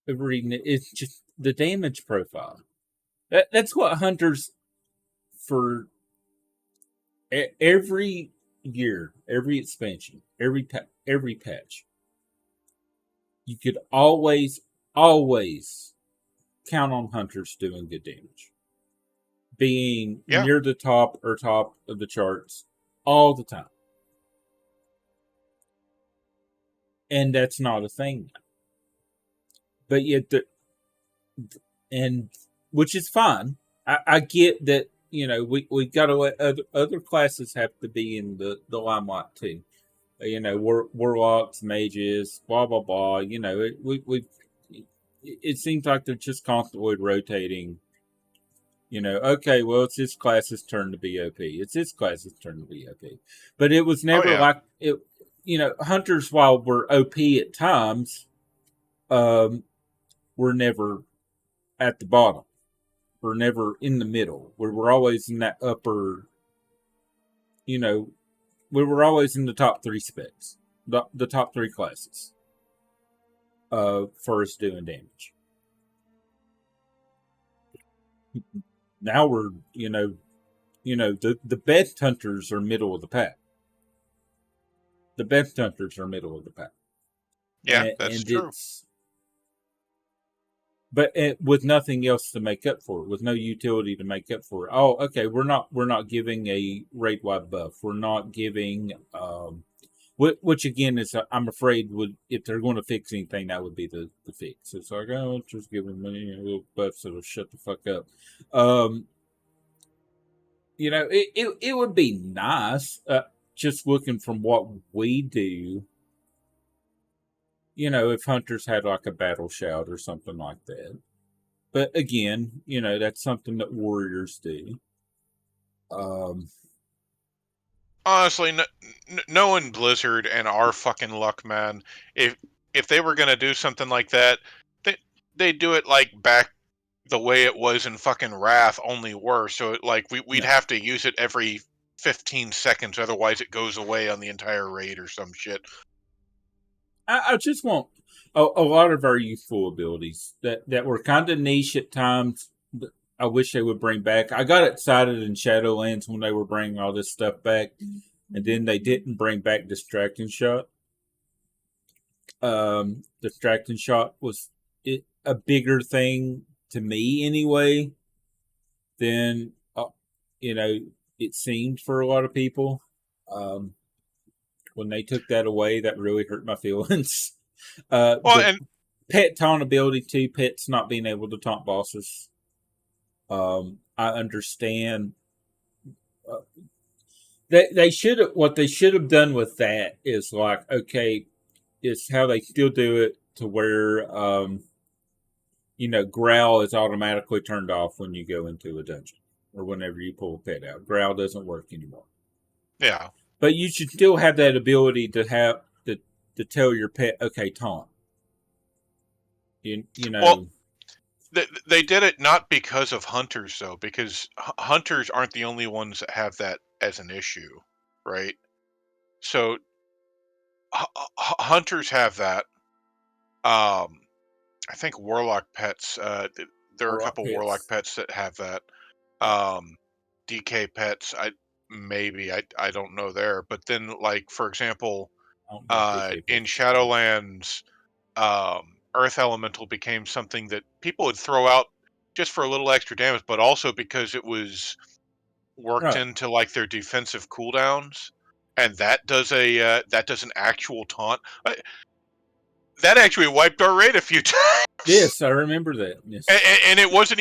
reading it. It's just the damage profile. That's what hunters for every year, every expansion, every patch. You could always count on hunters doing good damage, being Yeah, near the top or top of the charts all the time, and that's not a thing. But yet, and which is fine. I get that we got to let other classes have to be in the limelight too. Warlocks, mages, blah blah blah. It seems like they're just constantly rotating. Okay, well, it's this class's turn to be OP. It's this class's turn to be OP. But it was oh never yeah, like it. Hunters, while were OP at times, um, were never at the bottom. We're never in the middle. We were always in that upper. You know, we were always in the top three specs, the top three classes, for us doing damage. Now we're the best hunters are middle of the pack. The best hunters are middle of the pack, yeah, that's and true. it's but with nothing else to make up for it, with no utility to make up for it. Oh, okay, we're not giving a rate wide buff. We're not giving which again is I'm afraid would if they're going to fix anything that would be the fix. It's like just give them a little buff so they'll shut the fuck up. Um, it would be nice just looking from what we do. If hunters had like a battle shout or something like that. But again, that's something that warriors do. Um, Honestly, knowing Blizzard and our fucking luck, man. If if they were gonna do something like that, they they do it like back the way it was in fucking Wrath, only worse. So like we'd Yeah. have to use it every 15 seconds, otherwise it goes away on the entire raid or some shit. I just want a lot of our youthful abilities that were kind of niche at times. But I wish they would bring back. I got excited in Shadowlands when they were bringing all this stuff back, and then they didn't bring back Distracting Shot. Distracting Shot was a bigger thing to me anyway than you know it seemed for a lot of people. Um, when they took that away, that really hurt my feelings. Well, The and pet taunt ability too, pets not being able to taunt bosses. I understand. Uh, they should have what they should have done with that is like okay, is how they still do it to where growl is automatically turned off when you go into a dungeon or whenever you pull a pet out. Growl doesn't work anymore. yeah. But you should still have that ability to have to tell your pet, okay, taunt. You Well, know, they did it not because of hunters though, because hunters aren't the only ones that have that as an issue, right? So hunters have that. Um, I think warlock pets. There are a warlock couple warlock pets. pets that have that. Yeah, DK pets. I don't know there, but then like for example, I don't know if DK in pets is a thing. Shadowlands, Earth Elemental became something that people would throw out just for a little extra damage, but also because it was worked Right. into like their defensive cooldowns, and that does an actual taunt. That actually wiped our raid a few times, Yes, I remember that. and, Yes. and it wasn't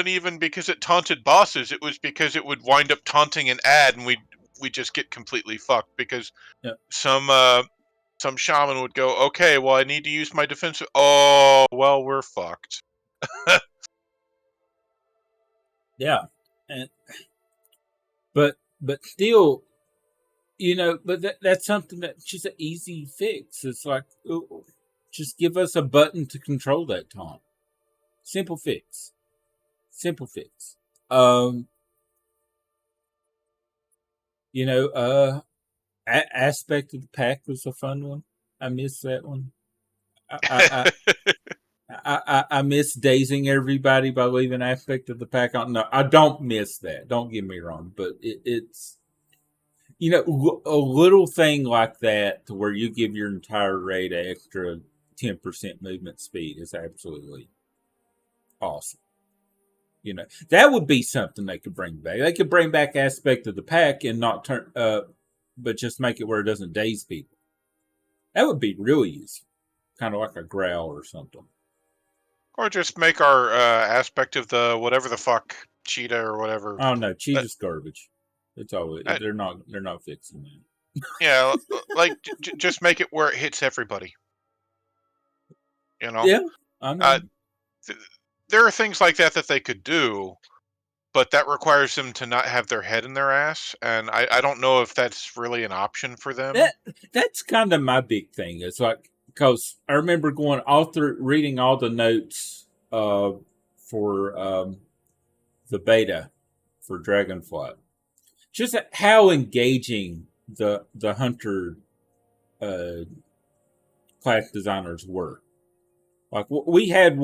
even because it taunted bosses. It was because it would wind up taunting an ad, and we just get completely fucked because Yeah. some uh some shaman would go, okay, well, I need to use my defensive. Oh, well, we're fucked. Yeah. And but still, but that's something that's just an easy fix. It's like just give us a button to control that taunt. Simple fix. Simple fix. Um, aspect of the pack was a fun one. I missed that one. I I I miss dazing everybody by leaving aspect of the pack on. No, I don't miss that. Don't get me wrong, but it's a little thing like that to where you give your entire raid an extra 10% movement speed is absolutely awesome. That would be something they could bring back. They could bring back aspect of the pack and not turn but just make it where it doesn't daze people. That would be really useful, kind of like a growl or something. Or just make our aspect of the whatever the fuck cheetah or whatever. Oh no, Uh, cheetah's garbage. It's always uh, they're not fixing that. yeah, like just make it where it hits everybody. You know, Yeah, I uh, know. th- there are things like that that they could do, but that requires them to not have their head in their ass, and I don't know if that's really an option for them. That that's kind of my big thing. It's like because I remember going all through reading all the notes for the beta for Dragonflight. Just how engaging the hunter uh, class designers were. Like we had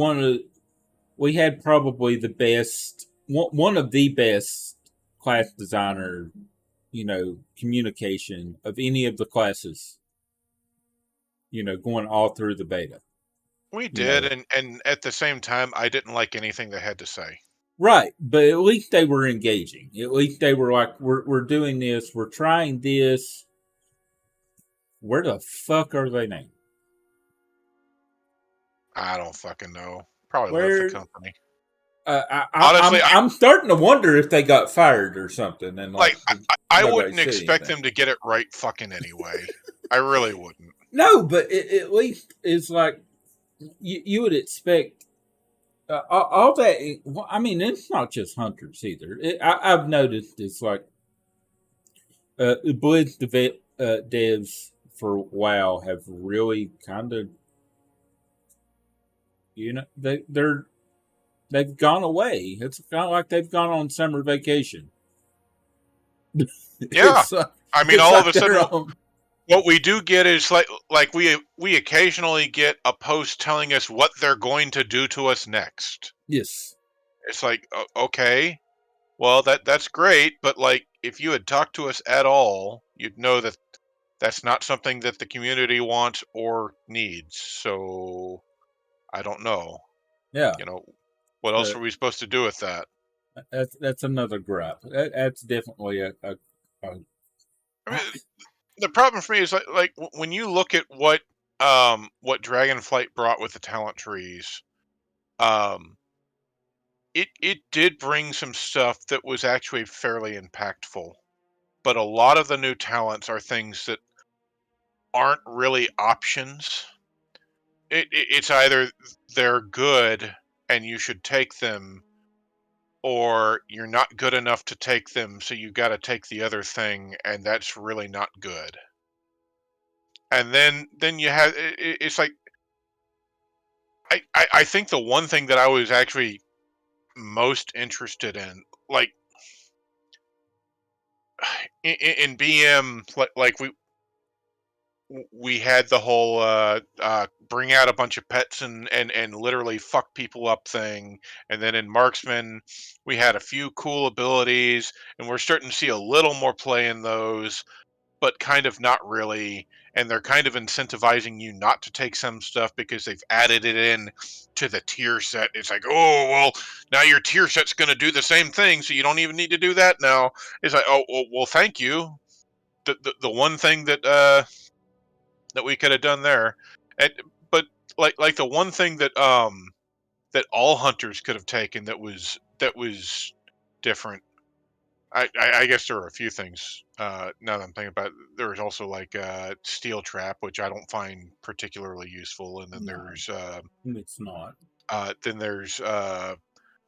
probably the best one of the best class designer communication of any of the classes. Going all through the beta. We You did, know, and at the same time, I didn't like anything they had to say. right? But at least they were engaging. At least they were like, we're doing this. We're trying this. Where the fuck are they now? I don't fucking know. Probably left the Where company. Honestly, I'm starting to wonder if they got fired or something, and like like I nobody wouldn't said expect anything. them to get it right fucking anyway. I really wouldn't. No, but at least it's like you would expect all that. Well, I mean, it's not just hunters either. I've noticed it's like Blitz devs for WoW have really kind of, they've gone away. It's kind of like they've gone on summer vacation. Yeah, it's I mean, it's all of like a sudden, they're on. what we do get is like we occasionally get a post telling us what they're going to do to us next. Yes. It's like, okay, well that's great, but like if you had talked to us at all, you'd know that that's not something that the community wants or needs. So I don't know. Yeah. You know, what else Uh, are we supposed to do with that? that's another gripe. That's definitely a I mean, the problem for me is like when you look at what Dragonflight brought with the talent trees, um, it did bring some stuff that was actually fairly impactful. But a lot of the new talents are things that aren't really options. It's either they're good and you should take them, or you're not good enough to take them, so you got to take the other thing, and that's really not good. And then you have it's like I think the one thing that I was actually most interested in, like in BM, like we had the whole bring out a bunch of pets and literally fuck people up thing, and then in Marksman we had a few cool abilities, and we're starting to see a little more play in those, but kind of not really. And they're kind of incentivizing you not to take some stuff because they've added it in to the tier set. It's like, oh well, now your tier set's going to do the same thing, so you don't even need to do that now. It's like, oh well, thank you. The one thing that we could have done there, and but like the one thing that all hunters could have taken that was different. I guess there are a few things. Now that I'm thinking about it, there was also like steel trap, which I don't find particularly useful, and then no, there's it's not.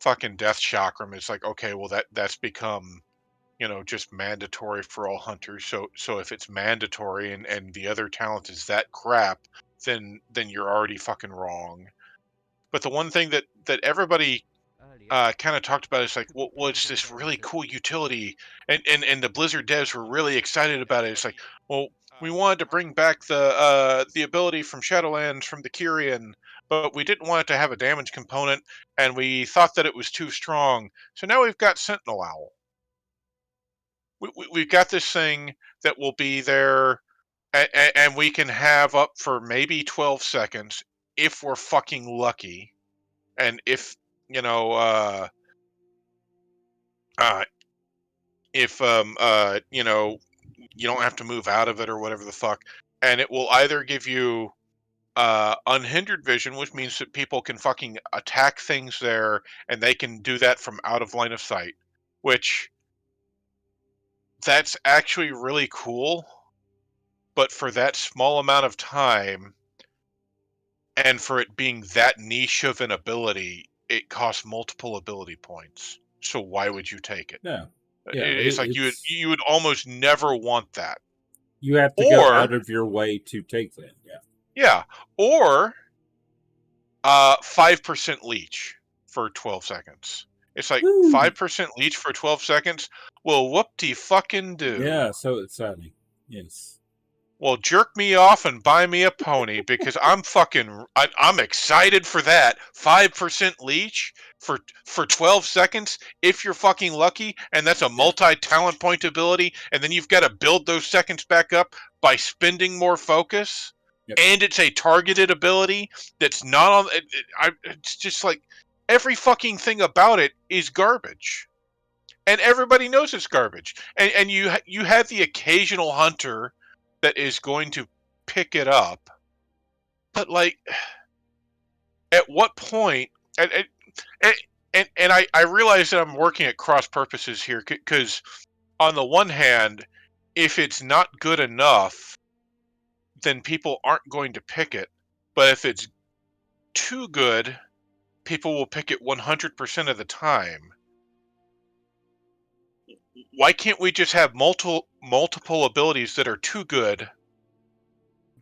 fucking death chakram. It's like, okay, well that's become, just mandatory for all hunters. So if it's mandatory and the other talent is that crap, then you're already fucking wrong. But the one thing that everybody kind of talked about is like, well, it's this really cool utility, and the Blizzard devs were really excited about it. It's like, well, we wanted to bring back the ability from Shadowlands from the Kyrian, but we didn't want it to have a damage component, and we thought that it was too strong. So now we've got Sentinel Owl. We've got this thing that will be there, and we can have up for maybe 12 seconds if we're fucking lucky, and if you know. Uh, if you don't have to move out of it or whatever the fuck, and it will either give you unhindered vision, which means that people can fucking attack things there, and they can do that from out of line of sight, which that's actually really cool, but for that small amount of time and for it being that niche of an ability, it costs multiple ability points. So why would you take it? No. Yeah, It's like it's you would almost never want that. you have to go Or out of your way to take that. Yeah. yeah, or 5% leech for 12 seconds. It's like Woo. 5% leech for 12 seconds. Well, whoop de fucking do. Yeah, so exciting. Yes. Well, jerk me off and buy me a pony because I'm excited for that. 5% leech for 12 seconds if you're fucking lucky, and that's a Yeah. multi-talent point ability, and then you've got to build those seconds back up by spending more focus, Yep. and it's a targeted ability that's not on it's just like every fucking thing about it is garbage. And everybody knows it's garbage. And you have the occasional hunter that is going to pick it up, but like, at what point? And I realize that I'm working at cross purposes here because on the one hand, if it's not good enough, then people aren't going to pick it. But if it's too good, people will pick it 100% of the time. Why can't we just have multiple abilities that are too good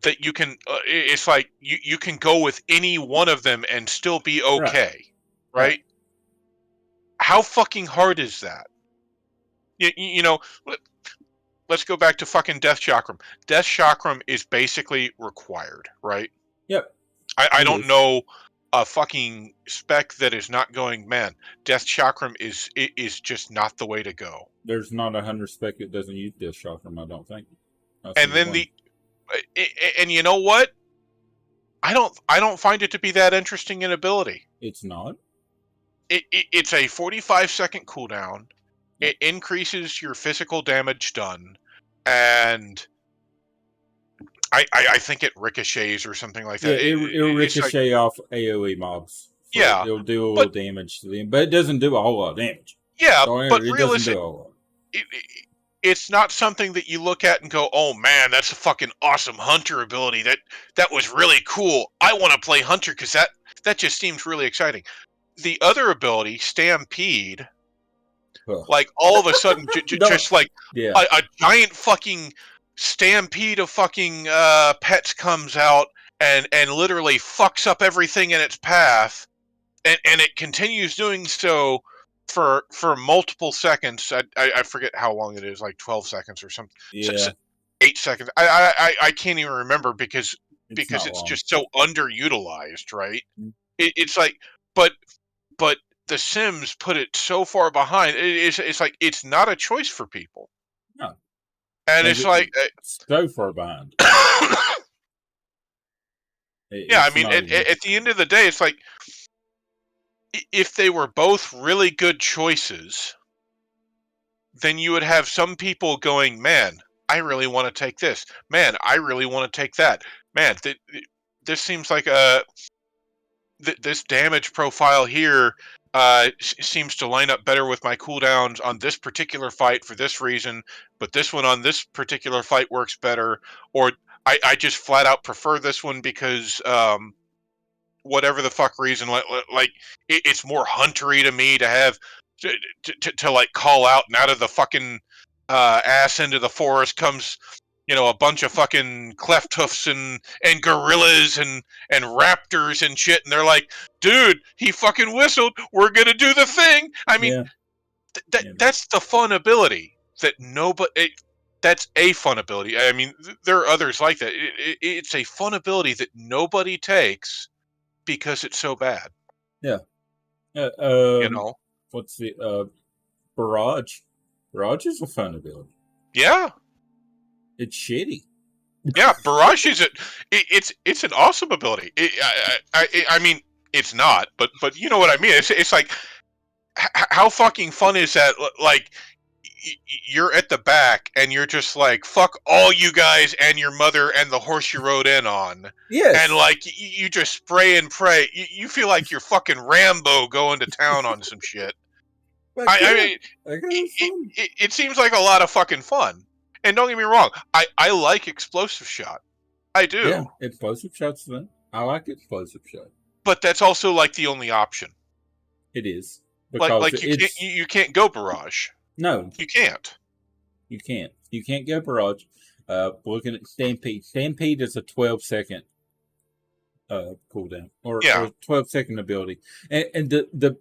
that you can. It's like you can go with any one of them and still be Right. okay, Right. right? How fucking hard is that? You know, let's go back to fucking Death Chakram. Death Chakram is basically required, right? Yep. I It don't is. know a fucking spec that is not going, man, Death Chakram is just not the way to go. There's not a 100 spec that doesn't use Death Chakram, I don't think. Not a And single then one. and you know what? I don't find it to be that interesting in ability. It's not. It's a 45-second cooldown. Yep. It increases your physical damage done, and I think it ricochets or something like Yeah, that. it'll It's like, ricochet off AoE mobs. So yeah, it'll do a but little damage to them, but it doesn't do a whole lot of damage. yeah, Don't but worry, it doesn't do realistic. a whole lot. It's not something that you look at and go, "Oh man, that's a fucking awesome hunter ability. That was really cool. I want to play hunter because that just seems really exciting." The other ability, Stampede, Ugh. like all of a sudden, Don't. just like Yeah. a giant fucking stampede of fucking pets comes out and literally fucks up everything in its path, and it continues doing so for multiple seconds. I forget how long it is, like 12 seconds or something. Yeah. 8 seconds. I can't even remember It's because not it's long. just so underutilized, right? It's like, but but the Sims put it so far behind. It's like it's not a choice for people, No. and Like it's like, so far behind. yeah. I It's mean, not even. at the end of the day, it's like if they were both really good choices, then you would have some people going, man, I really want to take this. Man, I really want to take that. Man, this seems like this damage profile here seems to line up better with my cooldowns on this particular fight for this reason, but this one on this particular fight works better. Or I just flat out prefer this one because whatever the fuck reason, like it's more huntery to me to have to like call out, and out of the fucking ass into the forest comes, a bunch of fucking cleft hoofs and gorillas and raptors and shit, and they're like, dude, he fucking whistled, we're gonna do the thing. I mean, Yeah. that's the fun ability that nobody. That's a fun ability. I mean, there are others like that. It's a fun ability that nobody takes because it's so bad. Yeah. Uh, You um. know? What's the barrage? Barrage is a fun ability. Yeah. It's shitty. Yeah, Barrage is it's an awesome ability. I mean, it's not, but you know what I mean. It's like how fucking fun is that? Like you're at the back and you're just like, fuck all you guys and your mother and the horse you rode in on, and Yes. like you just spray and pray. You feel like you're fucking Rambo going to town on some shit. Like I yeah. mean, Like it was fun. it seems like a lot of fucking fun. And don't get me wrong, I like explosive shot. I Yeah. do. Explosive shots. Then I like explosive shot. But that's also like the only option. It is because Like it's you can't go barrage. no. You can't. You can't. You can't go barrage. Looking at Stampede. Stampede is a 12-second cooldown or Yeah. 12-second ability, and the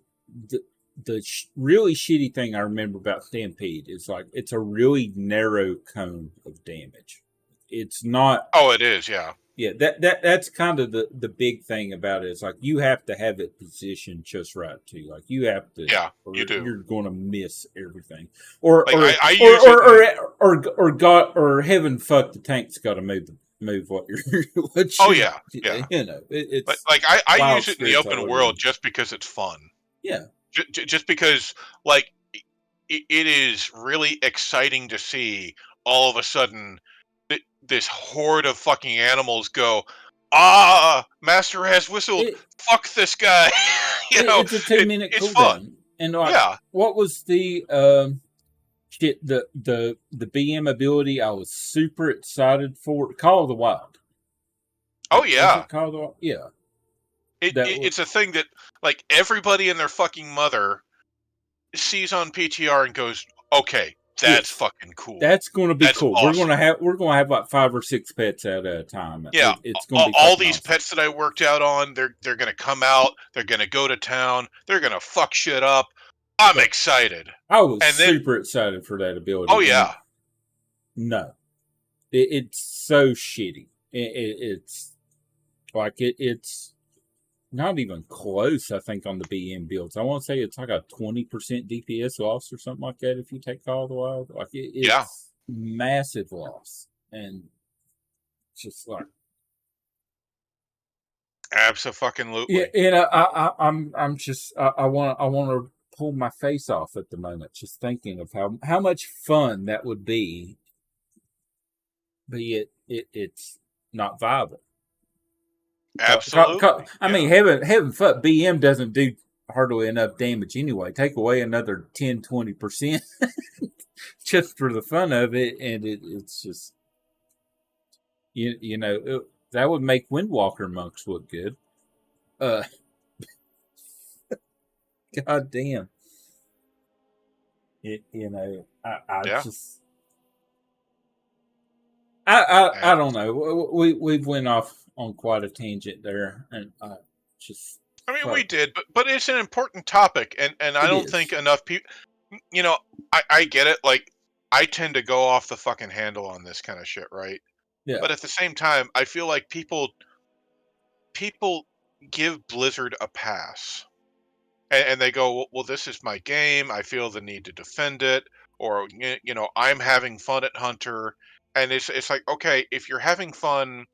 really shitty thing I remember about Stampede is like it's a really narrow cone of damage. It's not. Oh, it is. Yeah. Yeah, that's kind of the big thing about it. It's like you have to have it positioned just right too. Like you have to, Yeah. or You do. you're going to miss everything. Or Like or I or use it. or God or heaven fuck the tank's got to move what you're what Oh you yeah. Yeah. it's Like I wild use it in the spirits all open over world again. just because it's fun. Yeah, Just because like it is really exciting to see all of a sudden this horde of fucking animals go, master has whistled, it, fuck this guy. it's a 2 minute It's fun. cooldown, and like Yeah. what was the shit the BM ability I was super excited for? Call of the Wild. Oh Was yeah. it Call of the Wild? Yeah, that was. It's a thing that like everybody and their fucking mother sees on PTR and goes, okay, That's fucking cool. That's going to be That's cool. awesome. We're going to have like 5 or 6 pets at a time. Yeah, It's going to be all fucking these awesome. pets that I worked out on, they're gonna come out. They're gonna go to town. They're gonna fuck shit up. I'm Yeah. excited. I was And then, super excited for that oh ability, and yeah, no, it's so shitty. It's like it's not even close. I think on the BM builds, I want to say it's like a 20% DPS loss or something like that if you take Call of the Wild. Like yeah, it's massive loss, and just like yeah, abso-fucking-lutely. and I'm just I want to pull my face off at the moment just thinking of how much fun that would be, but yet it's not viable. Absolutely, I mean, yeah, heaven fuck, BM doesn't do hardly enough damage anyway. Take away another 10-20% just for the fun of it, and it's just that would make Windwalker monks look good. Uh, God damn. I yeah. just I don't know. We've went off on quite a tangent there, and just I mean, we fuck. did, but it's an important topic, and I It don't think is. enough people. You know, I get it. Like, I tend to go off the fucking handle on this kind of shit, right? Yeah. But at the same time, I feel like people give Blizzard a pass, and they go, well, this is my game. I feel the need to defend it, or I'm having fun at Hunter, and it's like, okay, if you're having fun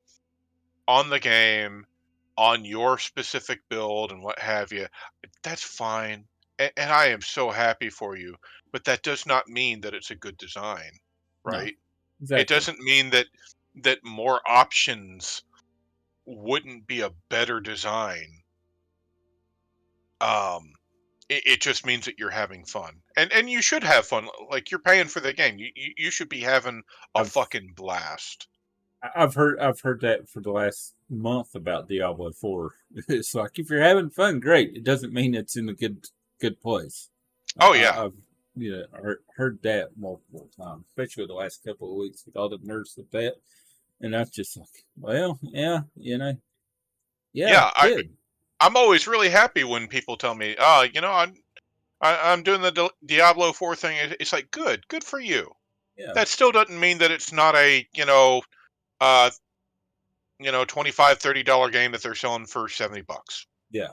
on the game, on your specific build and what have you, that's fine. And I am so happy for you. But that does not mean that it's a good design, No. right? It Exactly. doesn't mean that more options wouldn't be a better design. Um, it just means that you're having fun, and you should have fun. Like, you're paying for the game, you should be having a I've fucking blast. I've heard that for the last month about Diablo 4. It's like if you're having fun, great. It doesn't mean it's in a good place. Oh yeah, I've heard that multiple times, especially the last couple of weeks with all the nerds with that, and that's just like, well, yeah, yeah, yeah. good, I'm always really happy when people tell me, "Oh, I'm doing the Diablo 4 thing." It's like, good for you. yeah, That still doesn't mean that it's not a, 25, $30 game that they're selling for $70. yeah.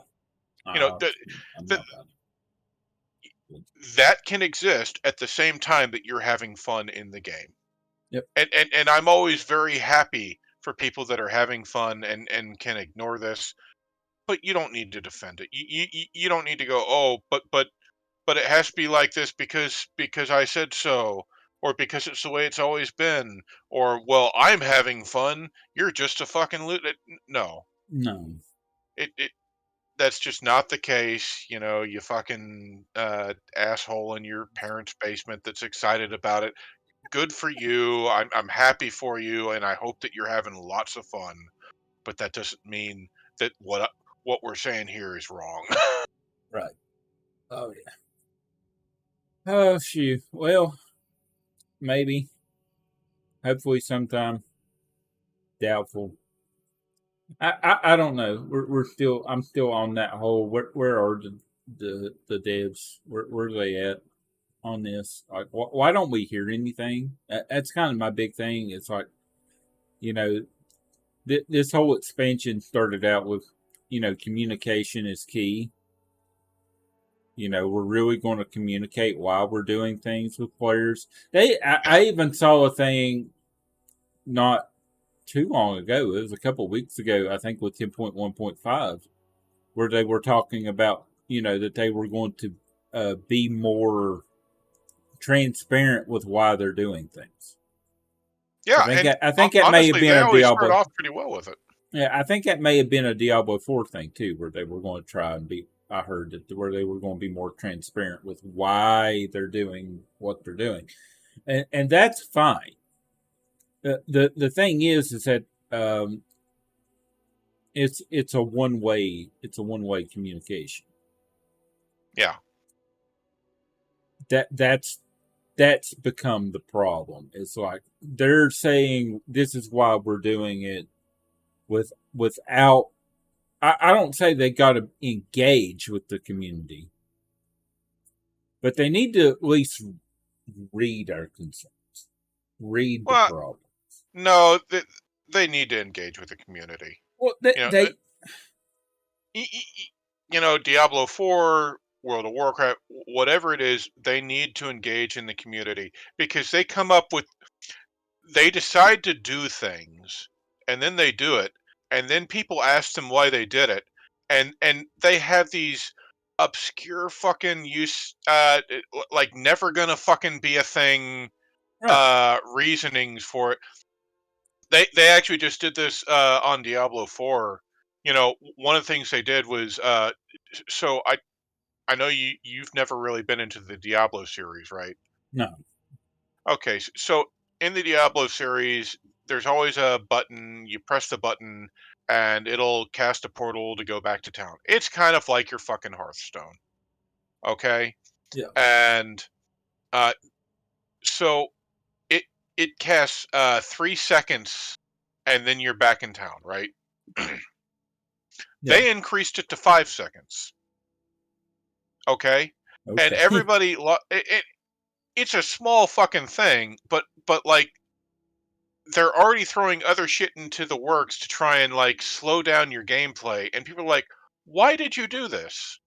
You know, Uh, I'm the, not bad. that can exist at the same time that you're having fun in the game. Yep. And I'm always very happy for people that are having fun and can ignore this, but you don't need to defend it. You don't need to go, oh, but it has to be like this because I said so, or because it's the way it's always been, or, well, I'm having fun. You're just a fucking loot. No, No, it that's just not the case. You fucking asshole in your parents' basement that's excited about it. Good for you. I'm happy for you, and I hope that you're having lots of fun. But that doesn't mean that what we're saying here is wrong. right. Oh yeah. Oh shoot. Well, maybe, hopefully, sometime. Doubtful. I don't know. We're still I'm still on that whole where are the devs? Where are they at on this? Like why don't we hear anything? That's kind of my big thing. It's like you know this whole expansion started out with communication is key. We're really going to communicate while we're doing things with players. I Yeah. even saw a thing not too long ago. It was a couple of weeks ago, I think, with 10.1.5, where they were talking about, that they were going to be more transparent with why they're doing things. Yeah, and I think that may have honestly, been they a always start Diablo. off pretty well with it. Yeah, I think that may have been a Diablo 4 thing too, where they were going to try and be. I heard that where they were going to be more transparent with why they're doing what they're doing, and that's fine. The thing is that it's a one way communication. Yeah. That's that's become the problem. It's like they're saying this is why we're doing it without. I don't say they got to engage with the community, but they need to at least read our concerns, read the Well, problem. no, they need to engage with the community. Well, You know, they Diablo 4, World of Warcraft, whatever it is, they need to engage in the community because they decide to do things and then they do it and then people ask them why they did it and they have these obscure fucking like never gonna fucking be a thing right. reasonings for it. They actually just did this on Diablo 4. One of the things they did was so I know you've never really been into the Diablo series, right? No. Okay, so in the Diablo series, there's always a button. You press the button, and it'll cast a portal to go back to town. It's kind of like your fucking Hearthstone, okay? Yeah. And uh, so it it casts 3 seconds, and then you're back in town, right? Yeah. They increased it to 5 seconds, okay? And Okay. everybody, it's a small fucking thing, but like they're already throwing other shit into the works to try and like slow down your gameplay, and people are like, why did you do this?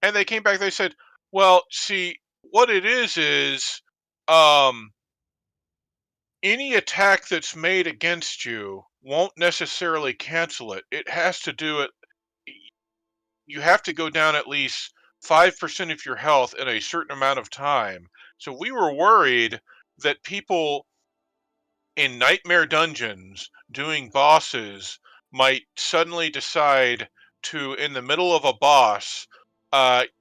And they came back, they said, well, see, what it is um any attack that's made against you won't necessarily cancel it. It has to do it. You have to go down at least 5% of your health in a certain amount of time. So we were worried that people in nightmare dungeons doing bosses might suddenly decide to, in the middle of a boss,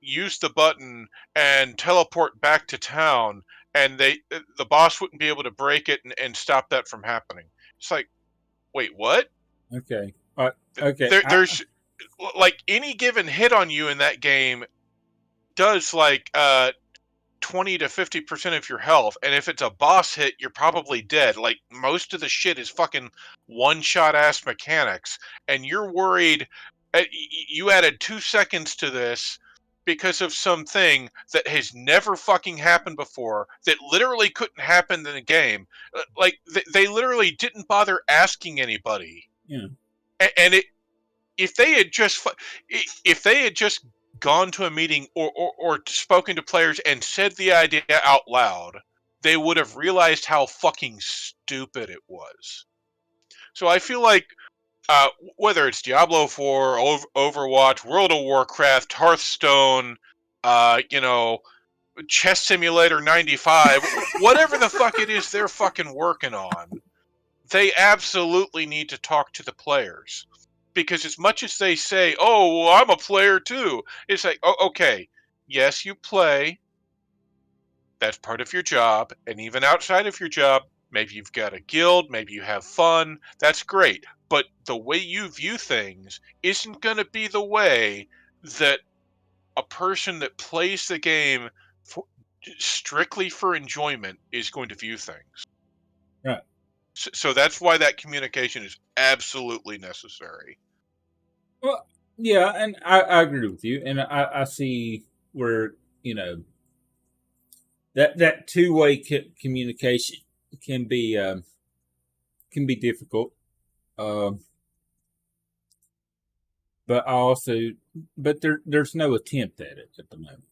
use the button and teleport back to town, and the boss wouldn't be able to break it and stop that from happening. It's like, wait, what? Okay. Okay. There's like any given hit on you in that game does like 20 to 50% of your health, and if it's a boss hit you're probably dead. Like most of the shit is fucking one shot ass mechanics, and you're worried. You added 2 seconds to this because of something that has never fucking happened before, that literally couldn't happen in the game. Like they literally didn't bother asking anybody. Yeah. And if they had just if they had just gone to a meeting or spoken to players and said the idea out loud, they would have realized how fucking stupid it was. So I feel like whether it's Diablo 4, Overwatch, World of Warcraft, Hearthstone, you know, Chess Simulator 95, whatever the fuck it is they're fucking working on, they absolutely need to talk to the players. Because as much as they say, oh, well, I'm a player too, it's like, oh, okay, yes, you play. That's part of your job. And even outside of your job, maybe you've got a guild, maybe you have fun. That's great. But the way you view things isn't going to be the way that a person that plays the game for, strictly for enjoyment is going to view things. Right. So that's why that communication is absolutely necessary. Well, yeah, and I agree with you, and I see where you know that two-way communication can be can be difficult. Um, but I also, but there's no attempt at it at the moment.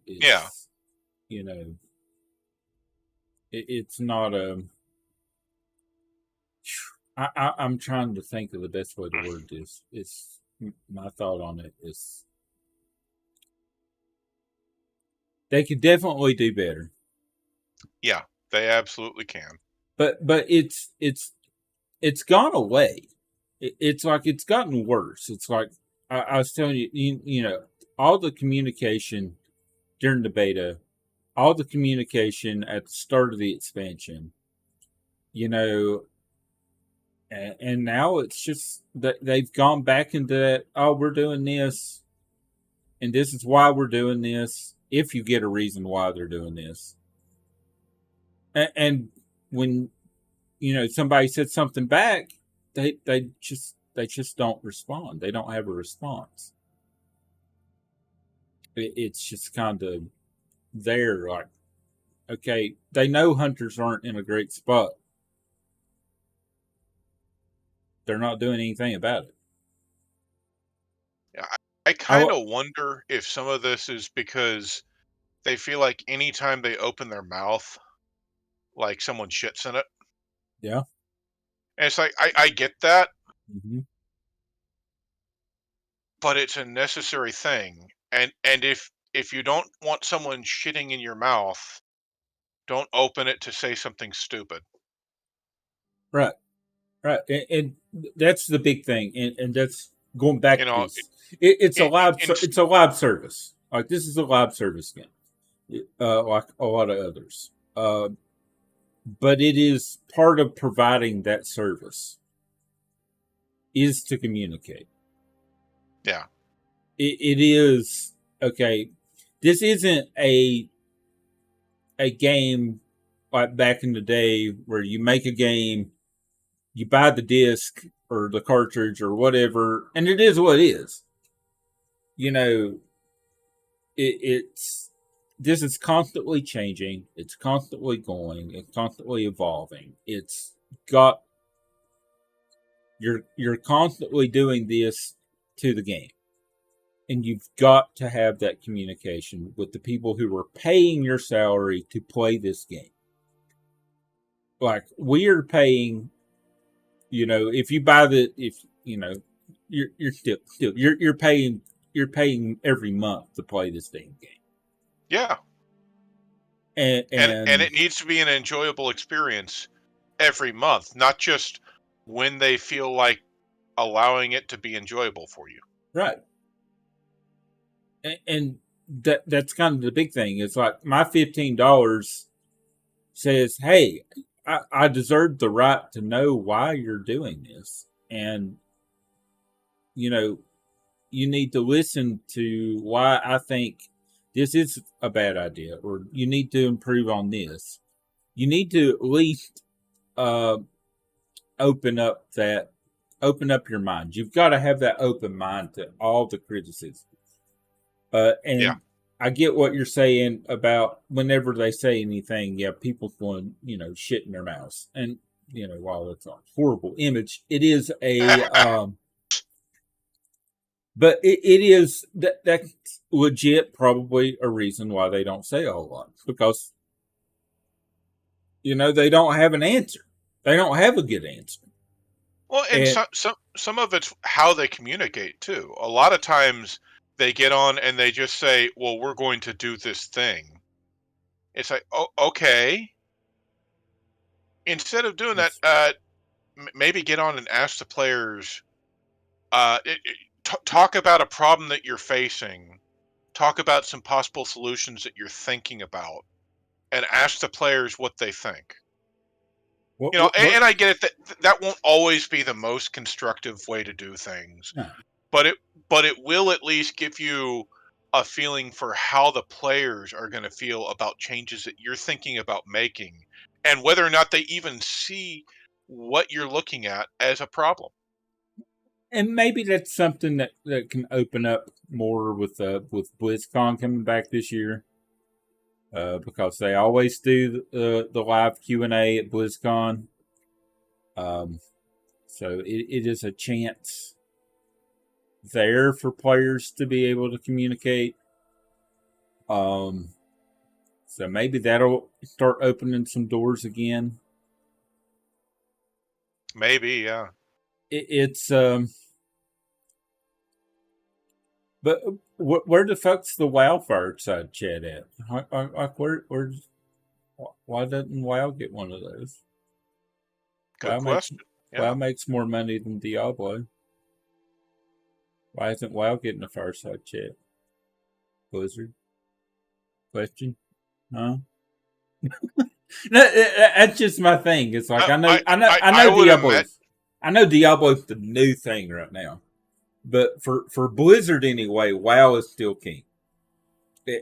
Yeah. It's you know it's not a. I'm trying to think of the best way to word this. It's my thought on it is they could definitely do better, Yeah, they absolutely can. but it's gone away. It's like it's gotten worse. It's like I was telling you, you know, all the communication during the beta, all the communication at the start of the expansion, you know, and now it's just that they've gone back into that. Oh, we're doing this, and this is why we're doing this. If you get a reason why they're doing this, And when somebody said something back, they just don't respond. They don't have a response. It's just kind of there, like, okay, they know hunters aren't in a great spot. They're not doing anything about it. Yeah, I I kind of wonder if some of this is because they feel like anytime they open their mouth, like someone shits in it. Yeah. And it's like I get that, Hmm. but it's a necessary thing. And if you don't want someone shitting in your mouth, don't open it to say something stupid. Right. Right. And that's the big thing. And that's going back You to know, this. It's a live. in, It's a live service. Like, this is a live service game. Like a lot of others. But it is part of providing that service is to communicate. yeah, It is okay. This isn't a game like back in the day where you make a game, you buy the disc or the cartridge or whatever, and it is what it is. You know, it's this is constantly changing. It's constantly going. It's constantly evolving. It's got you're constantly doing this to the game, and you've got to have that communication with the people who are paying your salary to play this game. Like, we are paying, if you buy the if you're still you're paying every month to play this damn game. yeah, and and and it needs to be an enjoyable experience every month, not just when they feel like allowing it to be enjoyable for you. right. And that's kind of the big thing. It's like, my $15 says, hey, I deserve the right to know why you're doing this. And you know you need to listen to why I think this is a bad idea, or you need to improve on this. You need to at least uh, open up that open up your mind. You've got to have that open mind to all the criticism. Yeah. And I get what you're saying about whenever they say anything, yeah, people going, shit in their mouths. And, while it's a horrible image, it is but it is that's legit, probably a reason why they don't say a whole lot, because, they don't have an answer. They don't have a good answer. Well, and And some of it's how they communicate too. A lot of times they get on and they just say, "Well, we're going to do this thing." It's like, "Oh, okay." Instead of doing that, that's maybe get on and ask the players, talk about a problem that you're facing, talk about some possible solutions that you're thinking about, and ask the players what they think. what You know, what, what and I get it that that won't always be the most constructive way to do things, no. but it will at least give you a feeling for how the players are going to feel about changes that you're thinking about making, and whether or not they even see what you're looking at as a problem. And maybe that's something that can open up more with BlizzCon coming back this year, because they always do the live Q&A at BlizzCon. Um, so it is a chance there for players to be able to communicate. Um, so maybe that'll start opening some doors again. Maybe, yeah. It's but where the fuck's the WoW Fireside chat at? Like, why doesn't WoW get one of those? Good WoW makes question. WoW Yeah. makes more money than Diablo. Why isn't WoW getting a Fireside chat? Blizzard? Question? Huh? That's just my thing. It's like, I I know, I I know, I, I I know would admit, Diablo's the new thing right now, but for Blizzard anyway, WoW is still king.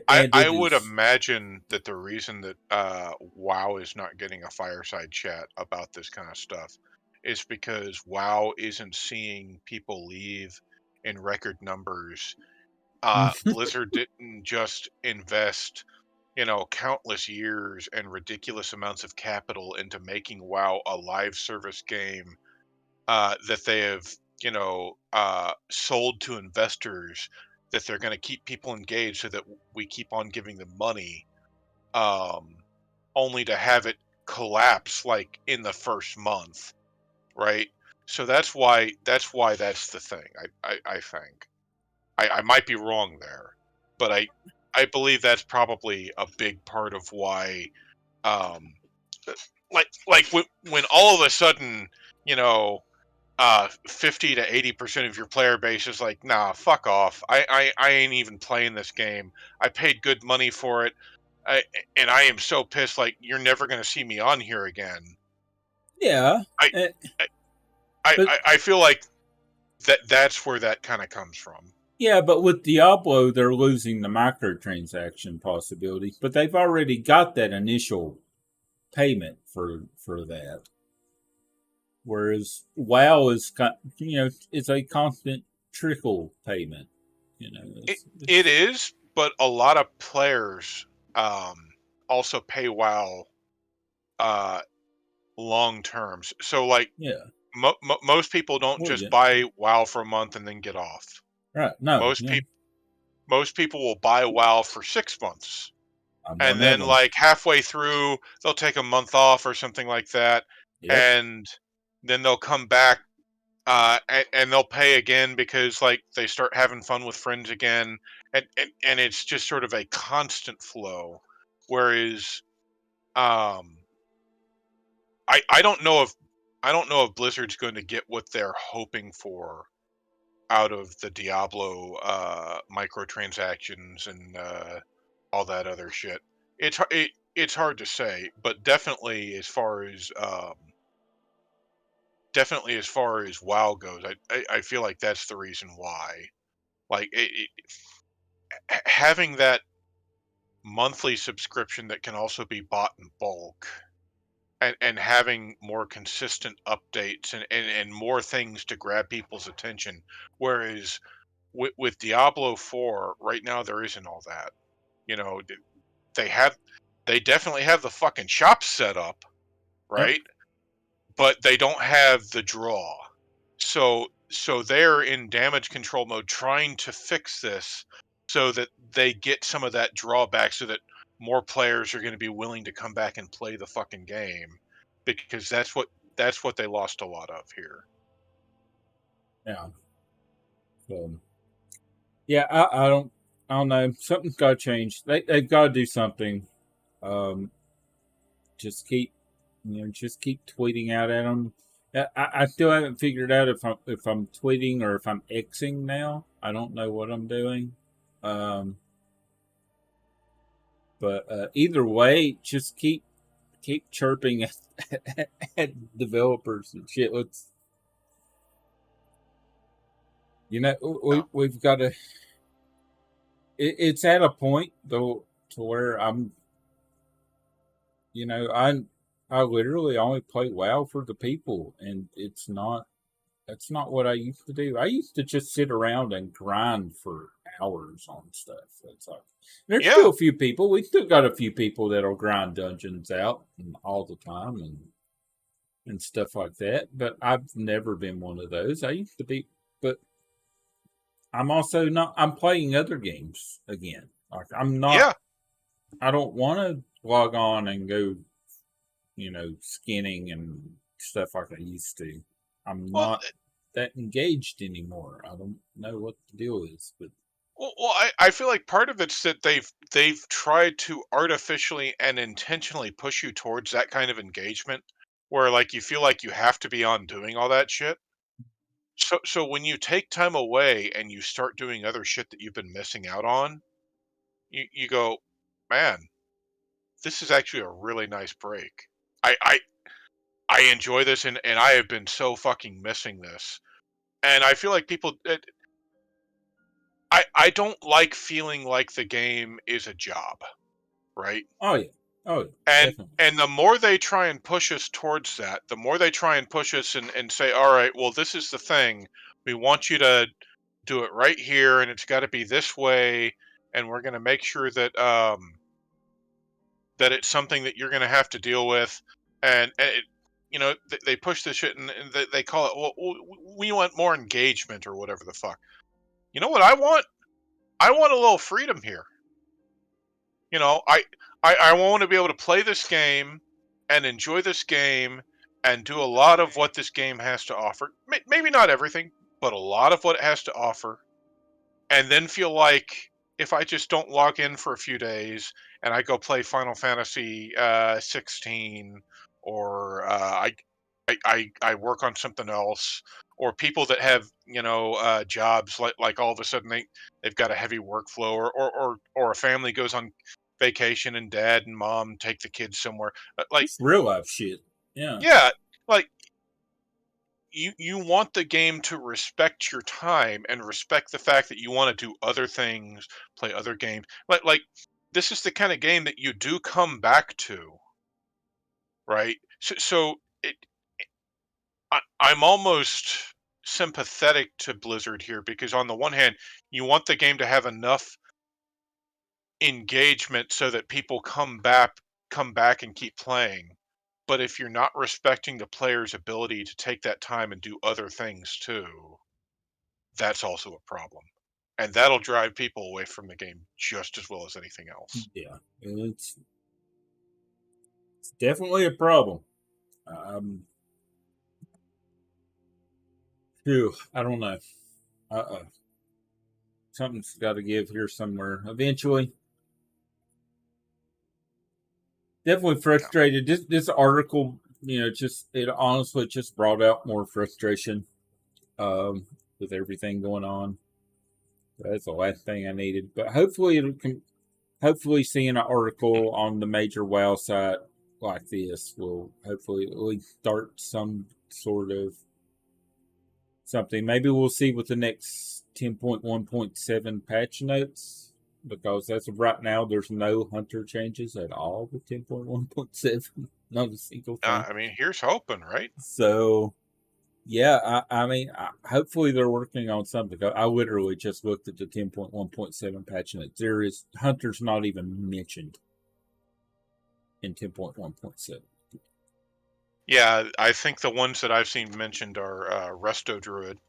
and I it would is. imagine that the reason that WoW is not getting a fireside chat about this kind of stuff is because WoW isn't seeing people leave in record numbers. Blizzard didn't just invest, countless years and ridiculous amounts of capital into making WoW a live service game that they have, sold to investors that they're going to keep people engaged so that we keep on giving them money, um, only to have it collapse like in the first month, right? So that's the thing. I think I might be wrong there, but I believe that's probably a big part of why, um, like when all of a sudden, you know 50 to 80% of your player base is like, nah, fuck off. I ain't even playing this game. I paid good money for it. I, and I am so pissed. Like, you're never going to see me on here again. Yeah, I, eh, I, I, but I feel like that's where that kind of comes from. yeah, but with Diablo, they're losing the microtransaction possibility, but they've already got that initial payment for that. Whereas WoW is, it's a constant trickle payment. You know, It, it is, but a lot of players um, also pay WoW uh, long terms. So, like, yeah. most people don't Well, just yeah, buy WoW for a month and then get off. right. No, Most yeah, people most people will buy WoW for 6 months, I'm and one of then them. like halfway through, they'll take a month off or something like that, Yep. and then they'll come back and they'll pay again because like they start having fun with friends again, and it's just sort of a constant flow. Whereas um, I don't know if Blizzard's going to get what they're hoping for out of the Diablo microtransactions and all that other shit. It's hard to say, but definitely as far as WoW goes, I feel like that's the reason why. Like having that monthly subscription that can also be bought in bulk. And having more consistent updates and more things to grab people's attention. Whereas with Diablo 4, right now there isn't all that. You know, they have they definitely have the fucking shop set up, Yep. right? But they don't have the draw. So they're in damage control mode trying to fix this so that they get some of that drawback so that more players are going to be willing to come back and play the fucking game because that's what they lost a lot of here. Yeah. So yeah, I don't know. Something's got to change. They've got to do something. Um, just keep just keep tweeting out at them. I still haven't figured out if I'm tweeting or if I'm Xing now. I don't know what I'm doing. Um, but either way, just keep chirping at developers and shit. Let's Yeah, we've got to. It's at a point though to where I literally only play WoW for the people, and it's not. That's not what I used to do. I used to just sit around and grind for hours on stuff. It's like there's yeah, still a few people. We still got a few people that'll grind dungeons out all the time and stuff like that. But I've never been one of those. I used to be, but I'm also not. I'm playing other games again. Like I'm not. yeah. I don't want to log on and go, skinning and stuff like I used to. I'm Well, not that engaged anymore. I don't know what the deal is, but I feel like part of it's that they've tried to artificially and intentionally push you towards that kind of engagement where like you feel like you have to be on doing all that shit. So when you take time away and you start doing other shit that you've been missing out on, you go, man, this is actually a really nice break. I I, I enjoy this and I have been so fucking missing this. And I feel like people I don't like feeling like the game is a job, right? Oh yeah, oh yeah, And definitely. and the more they try and push us towards that, the more they try and push us and say, all right, well, this is the thing. We want you to do it right here, and it's got to be this way, and we're going to make sure that it's something that you're going to have to deal with, and it, they push this shit and they call it, well, we want more engagement or whatever the fuck. You know what I want? I want a little freedom here. You know, I want to be able to play this game and enjoy this game and do a lot of what this game has to offer. Maybe not everything, but a lot of what it has to offer. And then feel like if I just don't log in for a few days and I go play Final Fantasy 16, or I work on something else, or people that have jobs, like all of a sudden they've got a heavy workflow, or a family goes on vacation and dad and mom take the kids somewhere, like, It's real life shit. Yeah, yeah, like, you want the game to respect your time and respect the fact that you want to do other things, play other games. Like this is the kind of game that you do come back to, right? So I'm almost sympathetic to Blizzard here, because on the one hand, you want the game to have enough engagement so that people come back and keep playing. But if you're not respecting the player's ability to take that time and do other things too, that's also a problem. And that'll drive people away from the game just as well as anything else. yeah. It's definitely a problem. Um, Phew, I don't know. Something's got to give here somewhere eventually. Definitely Yeah. frustrated. This article, just it honestly just brought out more frustration with everything going on. That's the last thing I needed. But hopefully, hopefully seeing an article on the major WoW site like this will hopefully at least start some sort of something. Maybe we'll see with the next 10.1.7 patch notes, because as of right now, there's no hunter changes at all with 10.1.7. Not a single thing. I mean, here's hoping, right? So, yeah, I mean, hopefully they're working on something. I literally just looked at the 10.1.7 patch notes. There is hunters not even mentioned in 10.1.7. Yeah, I think the ones that I've seen mentioned are Resto Druid,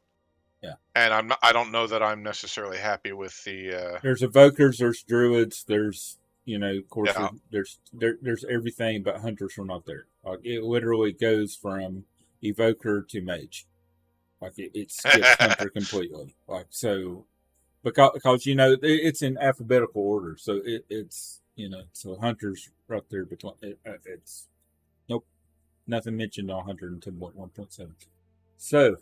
Yeah. and I don't know that I'm necessarily happy with the. There's evokers, there's druids, there's of course Yeah. there's everything, but hunters are not there. Like it literally goes from evoker to mage. Like it skips hunter completely. Like so, because it's in alphabetical order, so it's so hunters right there between. It's nope, nothing mentioned on hunter in 10.1.7. So,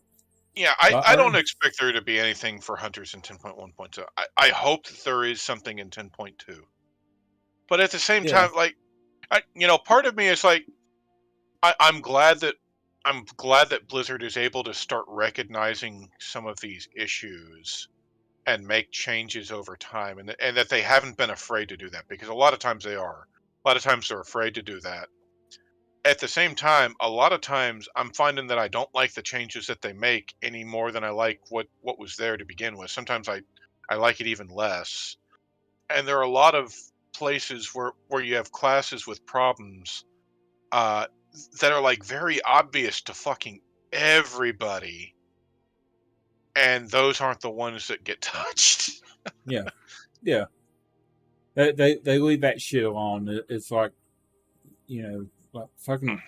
Yeah, I all don't right, expect there to be anything for hunters in 10.1.2. I hope that there is something in 10.2. But at the same yeah, time, like, part of me is like, I'm glad that Blizzard is able to start recognizing some of these issues and make changes over time, and that they haven't been afraid to do that, because a lot of times they are. A lot of times they're afraid to do that. At the same time, a lot of times I'm finding that I don't like the changes that they make any more than I like what was there to begin with. Sometimes I like it even less. And there are a lot of places where you have classes with problems uh, that are like very obvious to fucking everybody, and those aren't the ones that get touched. yeah, yeah. They leave that shit alone. It's like like fucking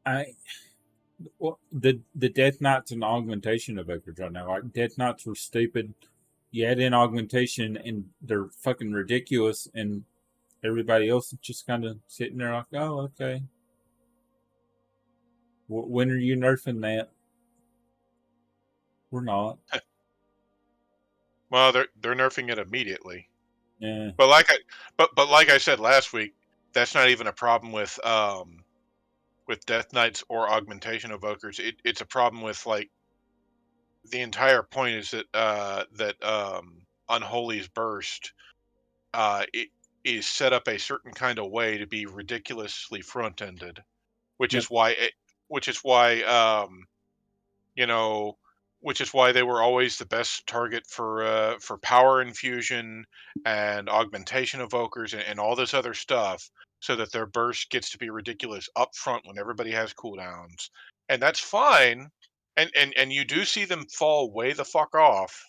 I well, the Death Knights and Augmentation Evokers right now. Like Death Knights were stupid. You add in augmentation and they're fucking ridiculous, and everybody else is just kind of sitting there like, oh, okay. When are you nerfing that? We're not. Well, they're nerfing it immediately. Yeah, But like I said last week, that's not even a problem with Death Knights or Augmentation Evokers. It's a problem with, like, the entire point is that Unholy's burst it is set up a certain kind of way to be ridiculously front-ended, which Yep. is why which is why you know, which is why they were always the best target for power infusion and augmentation evokers and all this other stuff, so that their burst gets to be ridiculous up front when everybody has cooldowns, and that's fine. And you do see them fall way the fuck off,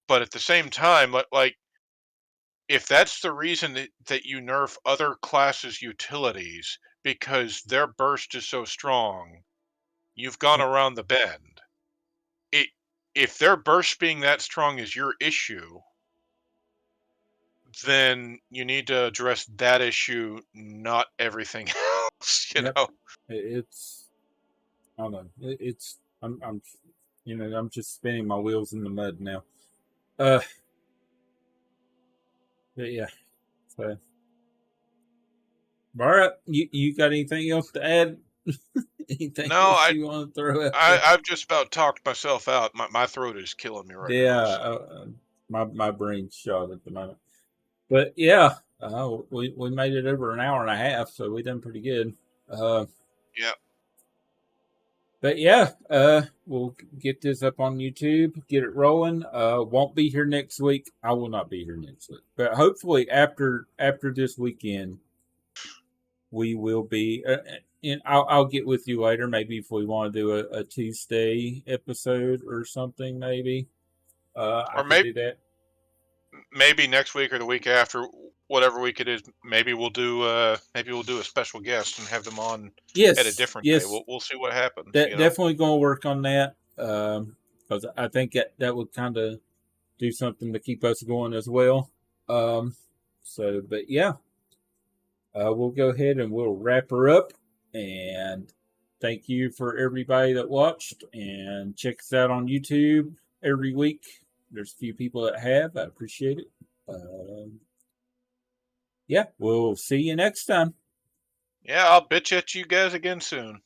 but at the same time, like if that's the reason that you nerf other classes' utilities because their burst is so strong, you've gone Yep. around the bend. It if their burst being that strong is your issue, then you need to address that issue, not everything else, you Yep. know? It's I don't know. It's I'm I'm just spinning my wheels in the mud now. Uh, but yeah. So, all right. You got anything else to add? Anything No, else you want to throw out there? I've just about talked myself out. My throat is killing me right Yeah. now, so My brain's shot at the moment. But yeah, we made it over an hour and a half, so we done pretty good. Uh, yeah. but yeah, we'll get this up on YouTube, get it rolling. Won't be here next week. I will not be here next week, but hopefully after this weekend, we will be. And I'll get with you later. Maybe if we want to do a Tuesday episode or something, maybe I Or could do that. maybe next week or the week after, whatever week it is, maybe we'll do a special guest and have them on at a Yes, different day. yes, We'll see what happens, that you know. definitely going to work on that because I think that would kind of do something to keep us going as well. Um, but yeah, we'll go ahead and we'll wrap her up. And thank you for everybody that watched and check us out on YouTube every week. There's a few people that have. I appreciate it. Yeah, we'll see you next time. Yeah, I'll bitch at you guys again soon.